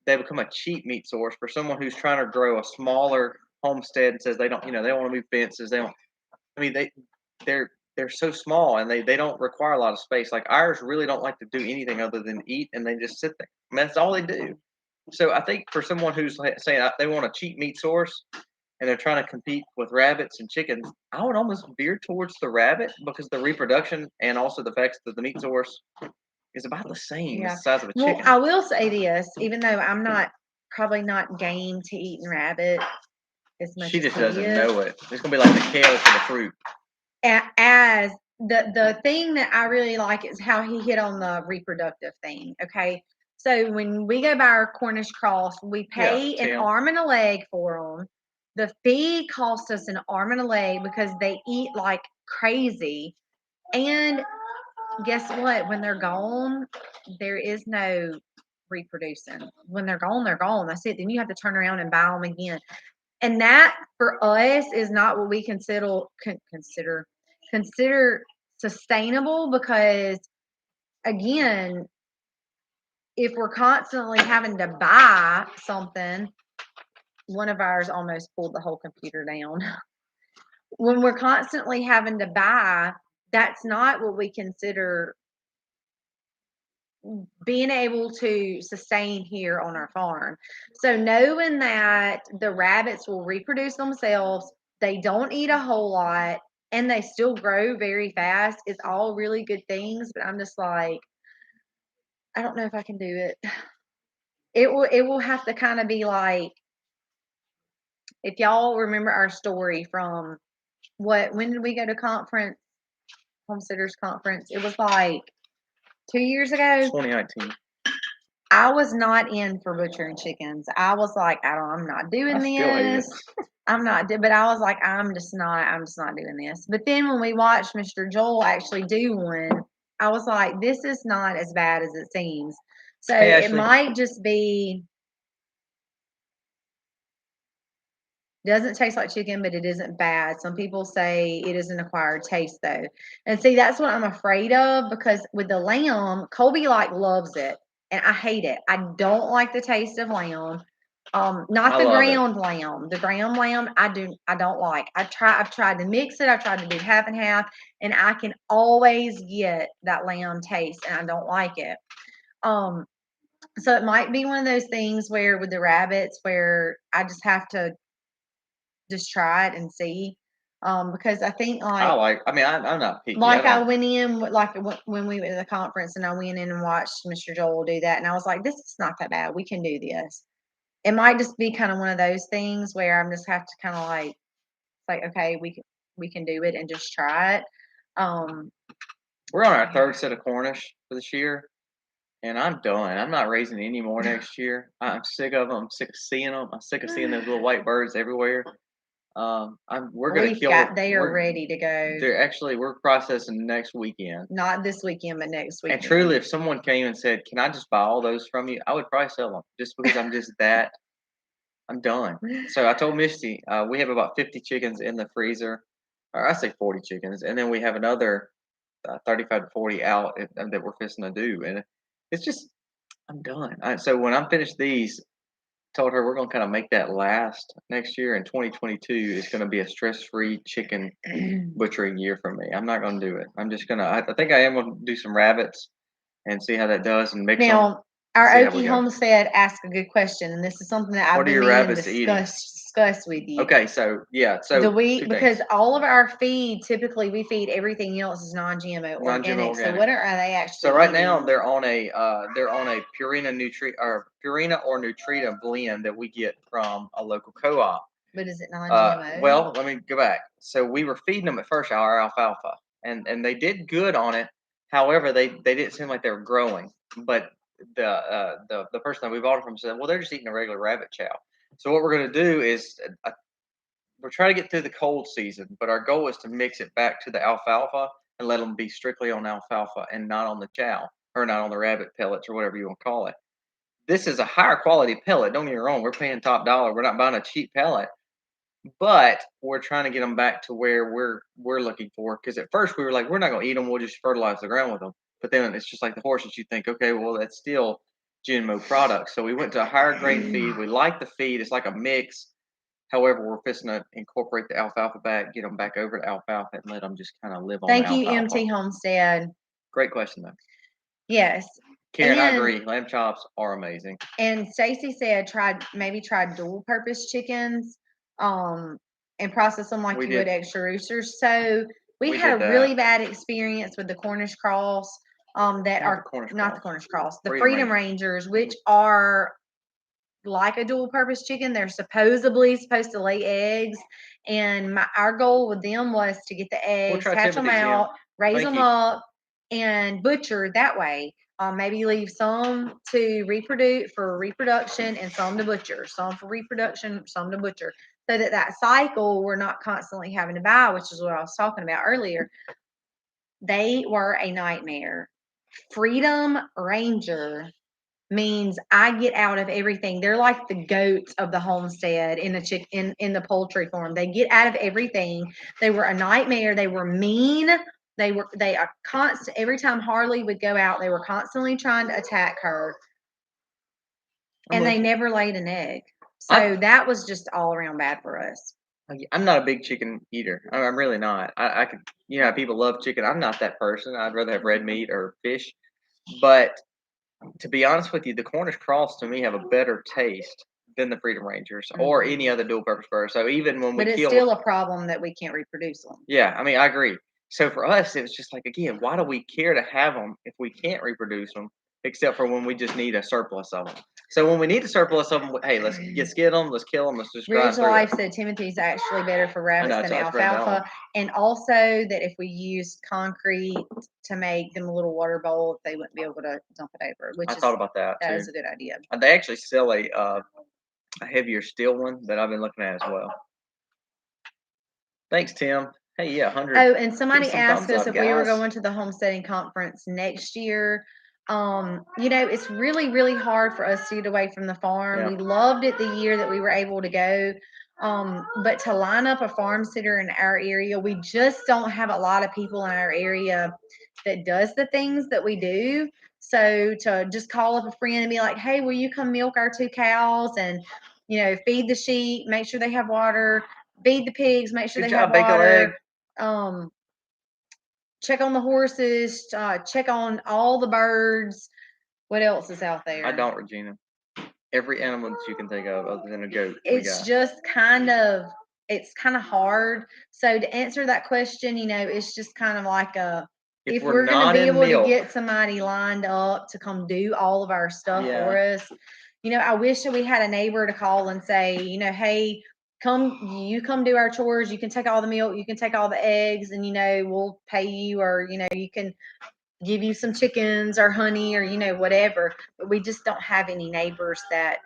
they become a cheap meat source for someone who's trying to grow a smaller homestead and says they don't, they don't want to move fences. They don't. I mean, they're so small and they don't require a lot of space. Like ours really don't like to do anything other than eat and they just sit there. I mean, that's all they do. So I think for someone who's saying they want a cheap meat source and they're trying to compete with rabbits and chickens, I would almost veer towards the rabbit because the reproduction and also the fact that the meat source is about the same as the size of a chicken. Well, I will say this, even though I'm probably not game to eating rabbit as much she as just he doesn't is. know it. It's gonna be like the kale for the fruit. As the thing that I really like is how he hit on the reproductive thing. Okay. So when we go buy our Cornish cross, we pay an arm and a leg for them. The feed costs us an arm and a leg because they eat like crazy. And guess what? When they're gone, there is no reproducing. When they're gone, they're gone. That's it. Then you have to turn around and buy them again. And that for us is not what we consider sustainable because again, if we're constantly having to buy something, one of ours almost pulled the whole computer down. When we're constantly having to buy, that's not what we consider being able to sustain here on our farm. So knowing that the rabbits will reproduce themselves, they don't eat a whole lot, and they still grow very fast is all really good things. But I'm just like, I don't know if I can do it. It will have to kind of be like, if y'all remember our story from when did we go to conference? Homesteaders conference. It was like 2 years ago. 2019. I was not in for butchering chickens. I was like, I'm not doing this. I'm not, but I was like, I'm just not doing this. But then when we watched Mr. Joel actually do one, I was like, this is not as bad as it seems. So it might just be, doesn't taste like chicken, but it isn't bad. Some people say it is an acquired taste though. And see, that's what I'm afraid of because with the lamb, Colby loves it. And I hate it. I don't like the taste of lamb. Not I the love it. ground lamb. The ground lamb, I don't like. I've tried to mix it. I've tried to do half and half, and I can always get that lamb taste, and I don't like it. So it might be one of those things where with the rabbits, where I just have to just try it and see. Because I think I'm not picky. I went in when we went to the conference, and I went in and watched Mr. Joel do that, and I was like, this is not that bad. We can do this. It might just be kind of one of those things where I'm just have to kind of like, okay, we can do it and just try it. We're on our third set of Cornish for this year, and I'm done. I'm not raising any more next year. I'm sick of them. I'm sick of seeing them. I'm sick of seeing those little white birds everywhere. We're gonna kill. They are ready to go. We're processing next weekend. Not this weekend, but next weekend. And truly, if someone came and said, "Can I just buy all those from you?" I would probably sell them just because I'm just that. I'm done. So I told Misty, we have about 50 chickens in the freezer, or I say 40 chickens, and then we have another 35 to 40 out that we're fixing to do, and it's just I'm done. So when I'm finished these, told her we're gonna kind of make that last next year, and 2022 is gonna be a stress-free chicken butchering year for me. I'm not gonna do it. I'm just gonna. I think I am gonna do some rabbits and see how that does and mix them. Now, our Okie Homestead asked a good question, and this is something that I've been meaning to discuss with you. Okay, so yeah, so because all of our feed, typically we feed everything else is non-GMO organic. So what are they actually? So right now they're on a Purina or Nutrita blend that we get from a local co-op. But is it non-GMO? Well, let me go back. So we were feeding them at first our alfalfa, and they did good on it. However, they didn't seem like they were growing. But the person that we bought it from said, well, they're just eating a regular rabbit chow. So what we're going to do is we're trying to get through the cold season, but our goal is to mix it back to the alfalfa and let them be strictly on alfalfa and not on the chow or not on the rabbit pellets or whatever you want to call it. This is a higher quality pellet. Don't get me wrong. We're paying top dollar. We're not buying a cheap pellet, but we're trying to get them back to where we're looking for. Because at first we were like, we're not going to eat them. We'll just fertilize the ground with them. But then it's just like the horses. You think, okay, well, that's still GMO products. So we went to a higher grade feed. We like the feed. It's like a mix. However, we're fixing to incorporate the alfalfa back, get them back over to alfalfa, and let them just kind of live on Thank you, MT Homestead. Great question, though. Yes. Karen, I agree. Lamb chops are amazing. And Stacy said try dual purpose chickens and process them like you would extra roosters. So we had a really bad experience with the Cornish cross not the Cornish cross, the Freedom Rangers, which are like a dual purpose chicken. They're supposedly supposed to lay eggs, and our goal with them was to get the eggs, hatch them out, raise them up, and butcher that way. Maybe leave some to reproduction and some to butcher, some for reproduction, some to butcher, so that cycle we're not constantly having to buy, which is what I was talking about earlier. They were a nightmare. Freedom Ranger means I get out of everything. They're like the goats of the homestead in the poultry farm. They get out of everything. They were a nightmare. They were mean. They are constant. Every time Harley would go out, they were constantly trying to attack her, and they never laid an egg. So that was just all around bad for us. I'm not a big chicken eater. I'm really not. I could, people love chicken. I'm not that person. I'd rather have red meat or fish. But to be honest with you, the Cornish cross to me have a better taste than the Freedom Rangers or any other dual purpose bird. So even when but it's still a problem that we can't reproduce them. Yeah, I mean, I agree. So for us, it was just like, again, why do we care to have them if we can't reproduce them, except for when we just need a surplus of them? So when we need a surplus of them, hey, let's get them, let's kill them, let's just Ridge Life said Timothy's actually better for rabbits than alfalfa, and also that if we used concrete to make them a little water bowl, they wouldn't be able to dump it over. I thought about that too. That is a good idea. They actually sell a heavier steel one that I've been looking at as well. Thanks, Tim. Hey, yeah, 100. Oh, and somebody asked us if we were going to the homesteading conference next year. It's really, really hard for us to get away from the farm. Yeah. We loved it the year that we were able to go. But to line up a farm sitter in our area, we just don't have a lot of people in our area that does the things that we do. So to just call up a friend and be like, hey, will you come milk our 2 cows? And feed the sheep, make sure they have water, feed the pigs, make sure Good they have job, bake a leg. water. Check on the horses, check on all the birds. What else is out there? I don't, Regina. Every animal that you can think of other than a goat. It's just it's kind of hard. So to answer that question, it's just kind of like if we're going to be able to get somebody lined up to come do all of our stuff for us, I wish that we had a neighbor to call and say, hey, you come do our chores. You can take all the milk, you can take all the eggs, and we'll pay you, or you can give you some chickens or honey, or whatever. But we just don't have any neighbors that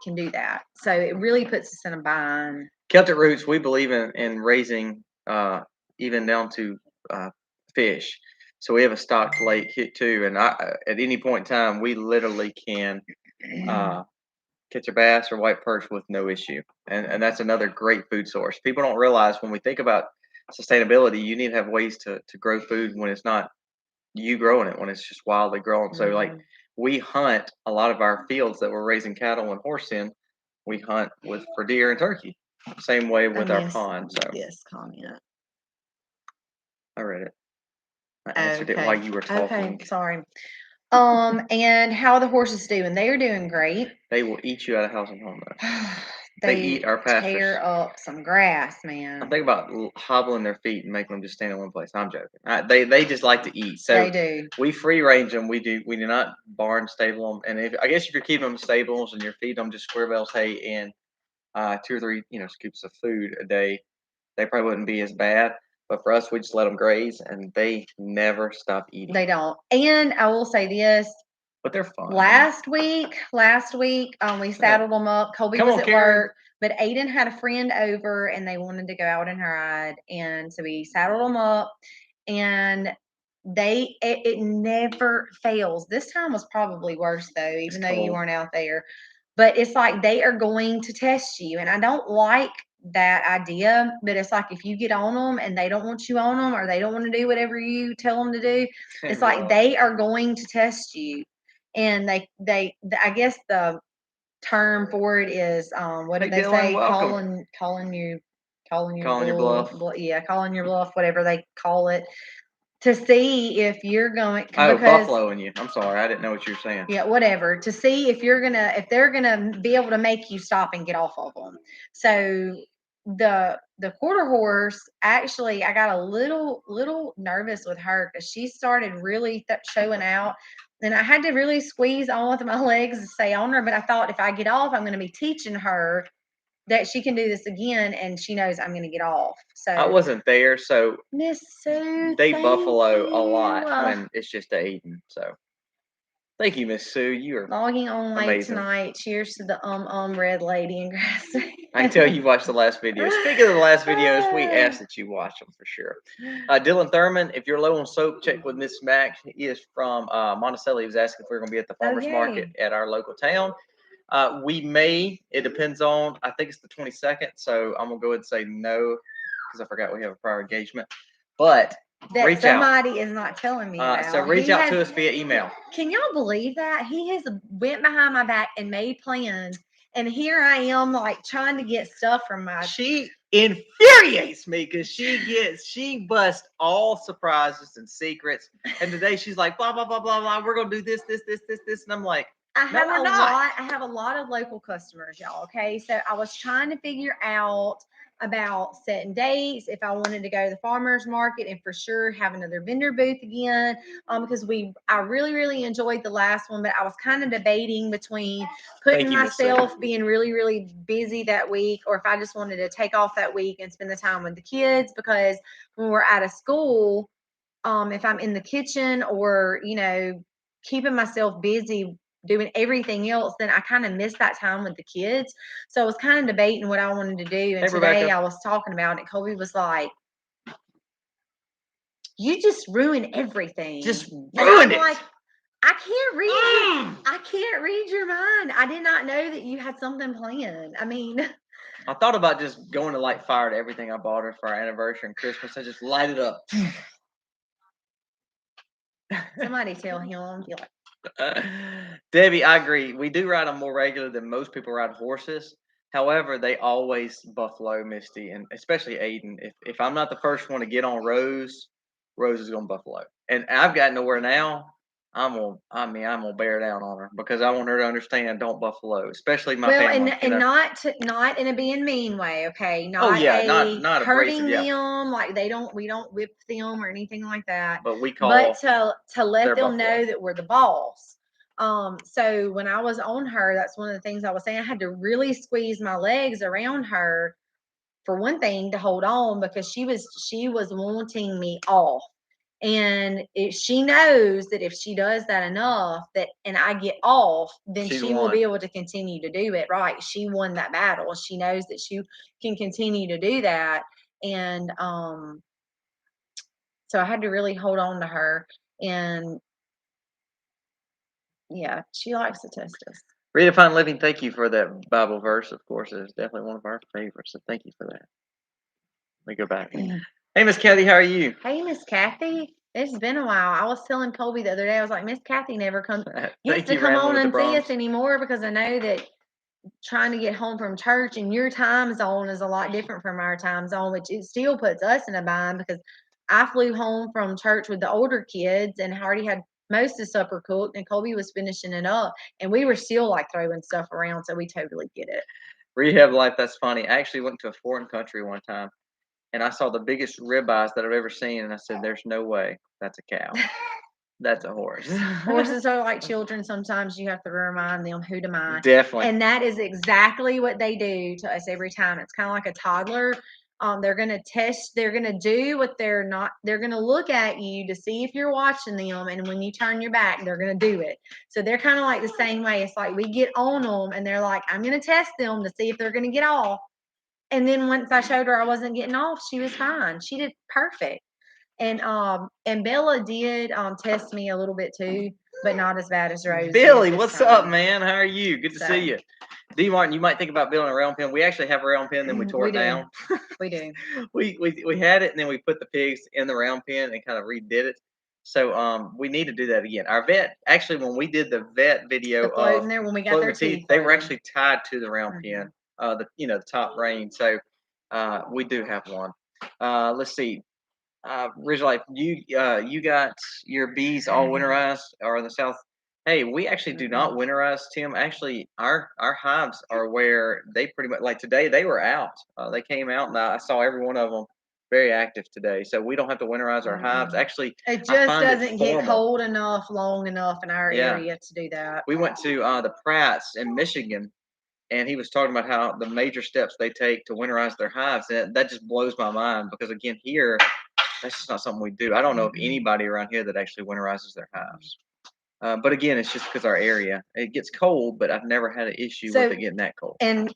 can do that, so it really puts us in a bind. Celtic Roots, we believe in raising even down to fish. So we have a stocked lake here too, and at any point in time, we literally can catch a bass or white perch with no issue, and that's another great food source. People don't realize when we think about sustainability, you need to have ways to grow food when it's not you growing it, when it's just wildly grown. So like we hunt a lot of our fields that we're raising cattle and horse in. We hunt for deer and turkey. Same way with our pond. So yes, comment. I read it. I answered it while you were talking. Okay, sorry. And how are the horses doing? They are doing great. They will eat you out of house and home though. They eat our pastures. Tear up some grass, man. I think about hobbling their feet and making them just stand in one place. I'm joking. They just like to eat. So they do. We free range them. We do not barn stable them. And I guess if you're keeping them stables and you're feeding them just square bales hay and 2 or 3 scoops of food a day, they probably wouldn't be as bad. But for us, we just let them graze, and they never stop eating. They don't. And I will say this. But they're fun. Last week, we saddled them up. Colby was at work, but Aiden had a friend over, and they wanted to go out and ride, and so we saddled them up, and it never fails. This time was probably worse though, even though you weren't out there. But it's like they are going to test you, and I don't like that idea. But it's like if you get on them and they don't want you on them, or they don't want to do whatever you tell them to do, it's like they are going to test you. And I guess the term for it is what did they say? Calling your bluff. Yeah, calling your bluff, whatever they call it, to see if you're going. Buffaloing you. I'm sorry, I didn't know what you were saying. Yeah, whatever. To see if they're gonna be able to make you stop and get off of them. So the quarter horse, actually, I got a little nervous with her because she started really showing out. And I had to really squeeze on with my legs to stay on her. But I thought if I get off, I'm going to be teaching her that she can do this again, and she knows I'm going to get off. So I wasn't there, so Miss Sue, they buffalo a lot when it's just Aiden. So thank you, Miss Sue. You are logging on late amazing tonight. Cheers to the red lady in grass. I can tell you watched the last video. Speaking of the last videos, we ask that you watch them for sure. Dylan Thurman, if you're low on soap, check with Miss Mac. He is from Monticello. He was asking if we are going to be at the farmer's market at our local town. We may. It depends on, I think it's the 22nd. So I'm going to go ahead and say no because I forgot we have a prior engagement. But that somebody is not telling me about. So reach out to us via email. Can y'all believe that? He has went behind my back and made plans. And here I am, like, trying to get stuff from my. She infuriates me because she busts all surprises and secrets. And today she's like, blah, blah, blah, blah, blah. We're going to do this. And I'm like, I have a lot of local customers, y'all. Okay. So I was trying to figure out about setting dates, if I wanted to go to the farmer's market and for sure have another vendor booth again, because I really, really enjoyed the last one, but I was kind of debating between putting myself being really, really busy that week, or if I just wanted to take off that week and spend the time with the kids, because when we're out of school, if I'm in the kitchen or, keeping myself busy doing everything else, then I kind of miss that time with the kids. So I was kind of debating what I wanted to do. And today I was talking about it. Colby was like, you just ruin everything. Just ruin it. Like, I can't read your mind. I did not know that you had something planned. I mean, I thought about just going to light fire to everything I bought her for our anniversary and Christmas. I just light it up. Somebody tell him, be like, Debbie, I agree. We do ride them more regular than most people ride horses. However, they always buffalo Misty, and especially Aiden. If I'm not the first one to get on Rose, Rose is gonna buffalo. And I've gotten to where now I'm gonna bear down on her because I want her to understand don't buffalo, especially my Well, family. and not in a being mean way, okay? Oh Not yeah, a not abrasive, hurting yeah. them, like we don't whip them or anything like that. But we But call to let their them buffalo. know that we're the boss. So when I was on her, that's one of the things I was saying. I had to really squeeze my legs around her for one thing to hold on because she was wanting me off. And if she knows that if she does that enough that and I get off, then She's she will won. be able to continue to do it. Right. She won that battle. She knows that she can continue to do that. And so I had to really hold on to her. And yeah, she likes to test us. Redefine Living, thank you for that Bible verse, of course. It's definitely one of our favorites. So thank you for that. Let me go back. Hey, Miss Kathy, how are you? Hey, Miss Kathy. It's been a while. I was telling Colby the other day, I was like, Miss Kathy never gets Thank to you, come Rambling on with the and see Brahms. us anymore because I know that trying to get home from church and your time zone is a lot different from our time zone, which it still puts us in a bind because I flew home from church with the older kids and already had most of supper cooked and Colby was finishing it up and we were still like throwing stuff around. So we totally get it. Rehab life, that's funny. I actually went to a foreign country one time and I saw the biggest ribeyes that I've ever seen. And I said, there's no way that's a cow. That's a horse. Horses are like children. Sometimes you have to remind them who to mind. Definitely. And that is exactly what they do to us every time. It's kind of like a toddler. They're going to test, they're going to do what they're not, they're going to look at you to see if you're watching them. And when you turn your back, they're going to do it. So they're kind of like the same way. It's like we get on them and they're like, I'm going to test them to see if they're going to get off. And then once I showed her I wasn't getting off, she was fine. She did perfect. And Bella did test me a little bit too, but not as bad as Rose. Billy, did this what's time. up, man? How are you? Good to So- see you. D Martin, you might think about building a round pen. We actually have a round pen, then we tore We it do. down. We do. We had it, and then we put the pigs in the round pen and kind of redid it. So we need to do that again. Our vet, actually, when we did the vet video The float of in there when we got floating their with teeth, teeth, they were floating. actually tied to the round pen, the top range. So we do have one. Let's see. Ridge Life, you got your bees all winterized or in the south. Hey, we actually do not winterize, Tim. Actually, our hives are where they pretty much like today. They were out. They came out, and I saw every one of them very active today. So we don't have to winterize our hives. Actually, It I just find it doesn't get formal. cold enough, long enough in our Yeah. area to do that. We went to the Pratts in Michigan, and he was talking about how the major steps they take to winterize their hives. And that just blows my mind because again, here that's just not something we do. I don't know of anybody around here that actually winterizes their hives. But again, it's just because our area it gets cold, but I've never had an issue with it getting that cold. And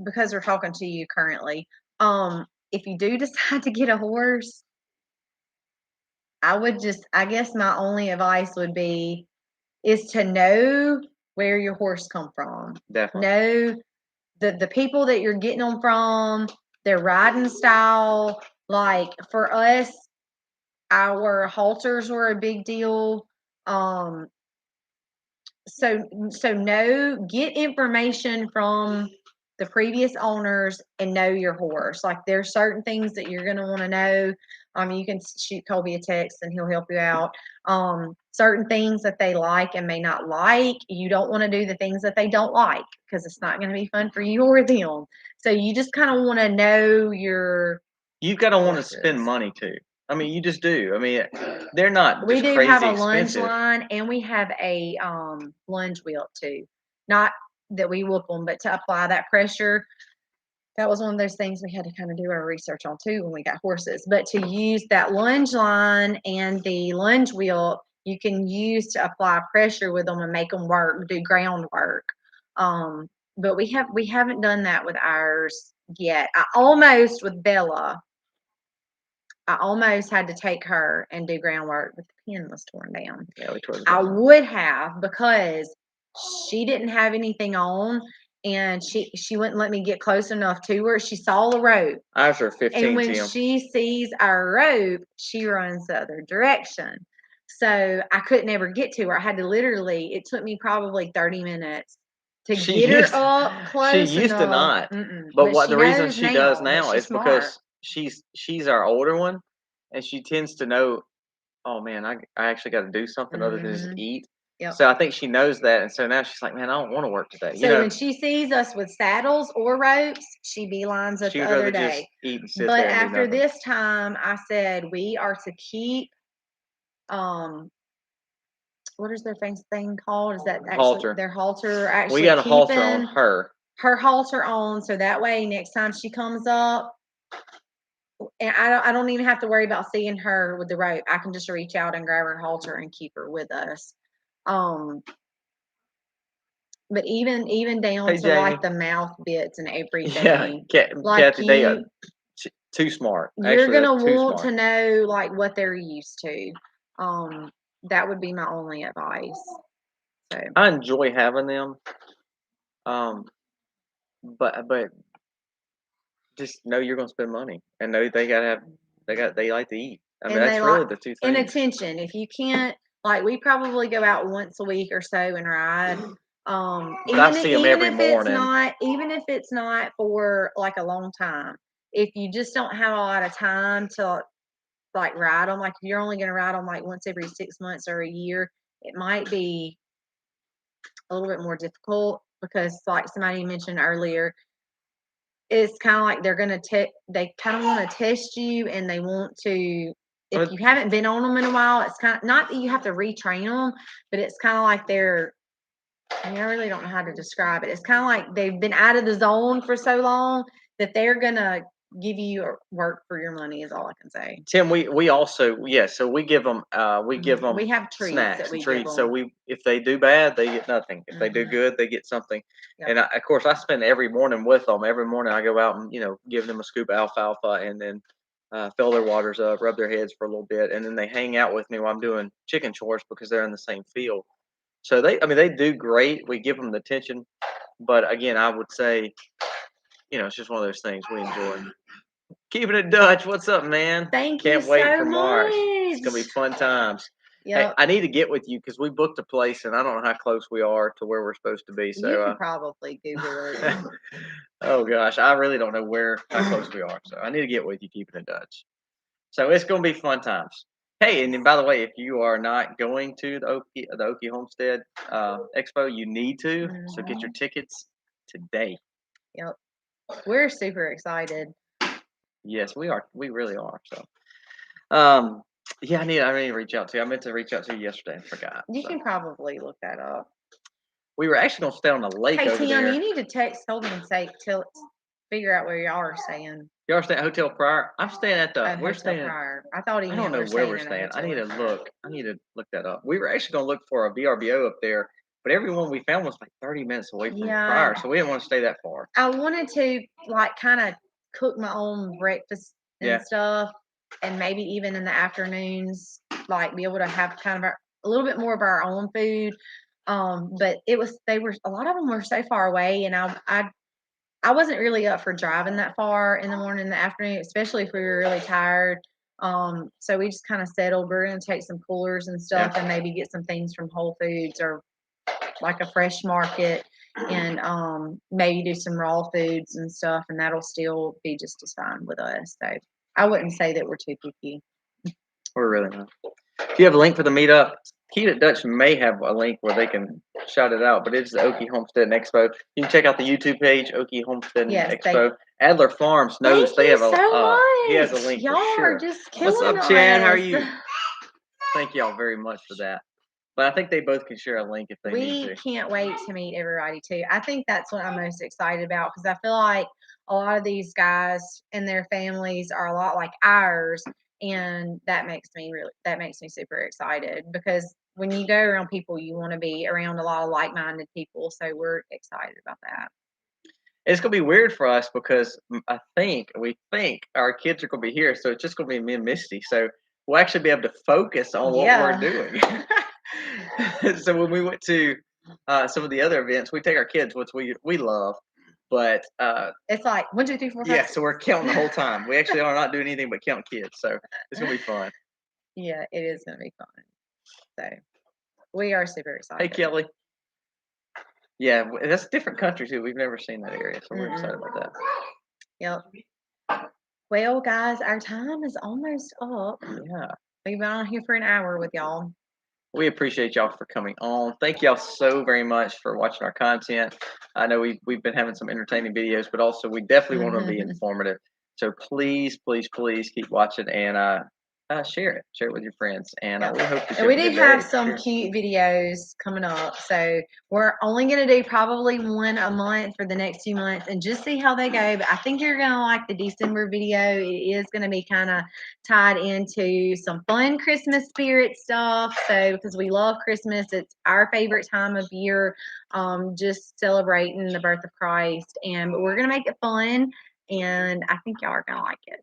because we're talking to you currently, if you do decide to get a horse, I guess my only advice would be is to know where your horse come from. Definitely. Know the people that you're getting them from, their riding style. Like for us, our halters were a big deal. So get information from the previous owners and know your horse. Like there's certain things that you're going to want to know. You can shoot Colby a text and he'll help you out. Certain things that they like and may not like. You don't want to do the things that they don't like because it's not going to be fun for you or them. So you just kind of want to know your. You've got to want to spend money too. I mean, you just do. I mean, they're not. We do crazy have a lunge expensive. line and we have a lunge wheel too. Not that we whoop them, but to apply that pressure. That was one of those things we had to kind of do our research on too when we got horses. But to use that lunge line and the lunge wheel, you can use to apply pressure with them and make them work, do groundwork. But we haven't done that with ours yet. I almost with Bella. I almost had to take her and do groundwork, but the pen was torn down. Yeah, we tore it I down. would have because she didn't have anything on and she wouldn't let me get close enough to her. She saw the rope. Ours are 15, And when Tim. she sees our rope, she runs the other direction. So I couldn't ever get to her. I had to literally, it took me probably 30 minutes to She get her used to, up she close used to enough. not. Mm-mm. But what she the reason knows she does but now she's is smart. because she's our older one, and she tends to know, oh man, I actually got to do something other than just Mhm. eat. Yep. So I think she knows that, and so now she's like, man, I don't want to work today. So when she sees us with saddles or ropes, she beelines us she the would other rather just day. eat and sit But there and do after nothing. this time, I said we are to keep what is their thing called? Is that actually Halter. their halter? Actually, We got a halter on keeping her. her halter on, so that way next time she comes up, and I don't even have to worry about seeing her with the rope. I can just reach out and grab her halter and keep her with us. But even down Hey, to like Jamie. the mouth bits and Yeah, everything, like Kathy, they are too smart. you're Actually, gonna that's too want to smart. know like what they're used to. That would be my only advice. So I enjoy having them. But just know you're gonna spend money, and know they like to eat. I mean, and they that's like really the two and things. attention. If you can't, like, we probably go out once a week or so and ride. But I see them every morning. Even if it's not for like a long time, if you just don't have a lot of time to like ride them, like if you're only going to ride them like once every 6 months or a year, it might be a little bit more difficult because, like somebody mentioned earlier, it's kind of like they're going to they kind of want to test you, and they want to, if But you haven't been on them in a while, it's kind of not that you have to retrain them, but it's kind of like I mean, I really don't know how to describe it. It's kind of like they've been out of the zone for so long that they're going to give you work for your money is all I can say. Tim, we also so we give them We have treats snacks that and we give treats. So them. if they do bad, they get nothing. If they do good, they get something. Yep. And of course, I spend every morning with them. Every morning, I go out and give them a scoop of alfalfa, and then fill their waters up, rub their heads for a little bit, and then they hang out with me while I'm doing chicken chores because they're in the same field. So they do great. We give them the attention, but again, I would say, it's just one of those things we enjoy. Keeping it Dutch. What's up, man? Thank Can't you wait so for March. It's gonna be much. fun times. Hey, Yep. I need to get with you because we booked a place and I don't know how close we are to where we're supposed to be. You So, can probably Google it. oh gosh, I really don't know how close we are. So I need to get with you, keeping it Dutch. So it's gonna be fun times. Hey, and then by the way, if you are not going to the Okie Homestead Expo, you need to. So get your tickets today. Yep. We're super excited. Yes, we are. We really are. So. Yeah, I need to reach out to you. I meant to reach out to you yesterday and forgot. You So can probably look that up. we were actually gonna stay on a lake Hey over Tim, there. you need to text Holden and say figure out where y'all are staying. You are staying at Hotel Prior? I'm staying at At we're Hotel staying. Prior. I thought he I meant don't know we're where we're staying at a staying. I need hotel to in Prior. look. I need to look that up. We were actually gonna look for a VRBO up there, but everyone we found was like 30 minutes away from Prior, so we didn't want to stay that far. I wanted to like kind of cook my own breakfast and stuff, and maybe even in the afternoons, like be able to have kind of a little bit more of our own food. But they were a lot of them were so far away, and I wasn't really up for driving that far in the morning and the afternoon, especially if we were really tired. So we just kind of settled. We're gonna take some coolers and stuff, and maybe get some things from Whole Foods or like a fresh market, and maybe do some raw foods and stuff, and that'll still be just as fine with us. So I wouldn't say that we're too picky. We're really not. If you have a link for the meetup, Keep It Dutch may have a link where they can shout it out, but it's the Okie Homestead Expo. You can check out the YouTube page, Okie Homestead Expo. Adler Farms knows they have he has a link y'all for sure. Are just killing What's up, Chad? How are you? Thank y'all very much for that. But I think they both can share a link if they need to. We can't wait to meet everybody too. I think that's what I'm most excited about because I feel like a lot of these guys and their families are a lot like ours, and that makes me super excited because when you go around people, you want to be around a lot of like-minded people. So we're excited about that. It's gonna be weird for us because we think our kids are gonna be here, so it's just gonna be me and Misty. So we'll actually be able to focus on what we're doing. So when we went to some of the other events, we take our kids, which we love, but it's like 1, 2, 3, 4, 5. Yeah, so we're counting the whole time. We actually are not doing anything but count kids, so it's gonna be fun. Yeah, it is gonna be fun. So we are super Hey, excited. Kelly. Yeah, that's different country too. We've never seen that area, so we're excited about that. Yep. Well, guys, our time is almost up. Yeah. We've been on here for an hour with y'all. We appreciate y'all for coming on. Thank y'all so very much for watching our content. I know we've been having some entertaining videos, but also we definitely want to be informative. So please, please, please keep watching and share it. Share it with your friends. And we hope that And you we have a do good day. have some Cheers. cute videos coming up. So we're only going to do probably one a month for the next 2 months and just see how they go. But I think you're going to like the December video. It is going to be kind of tied into some fun Christmas spirit stuff. So because we love Christmas, it's our favorite time of year, just celebrating the birth of Christ. And but we're going to make it fun. And I think y'all are going to like it.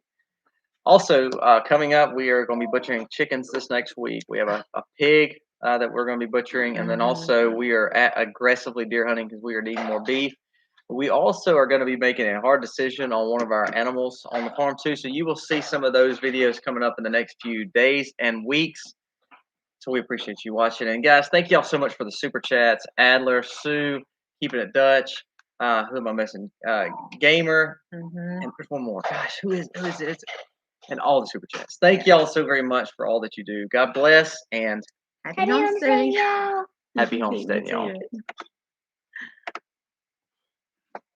Also, coming up, we are going to be butchering chickens this next week. We have a pig that we're going to be butchering, and then also we are aggressively deer hunting because we are needing more beef. We also are going to be making a hard decision on one of our animals on the farm too. So you will see some of those videos coming up in the next few days and weeks. So we appreciate you watching. And guys, thank y'all so much for the super chats. Adler, Sue, Keeping It Dutch. Who am I missing? Gamer. And there's one more. Gosh, who is it? And all the super chats. Thank y'all so very much for all that you do. God bless and Happy homesteading. happy homesteading, y'all.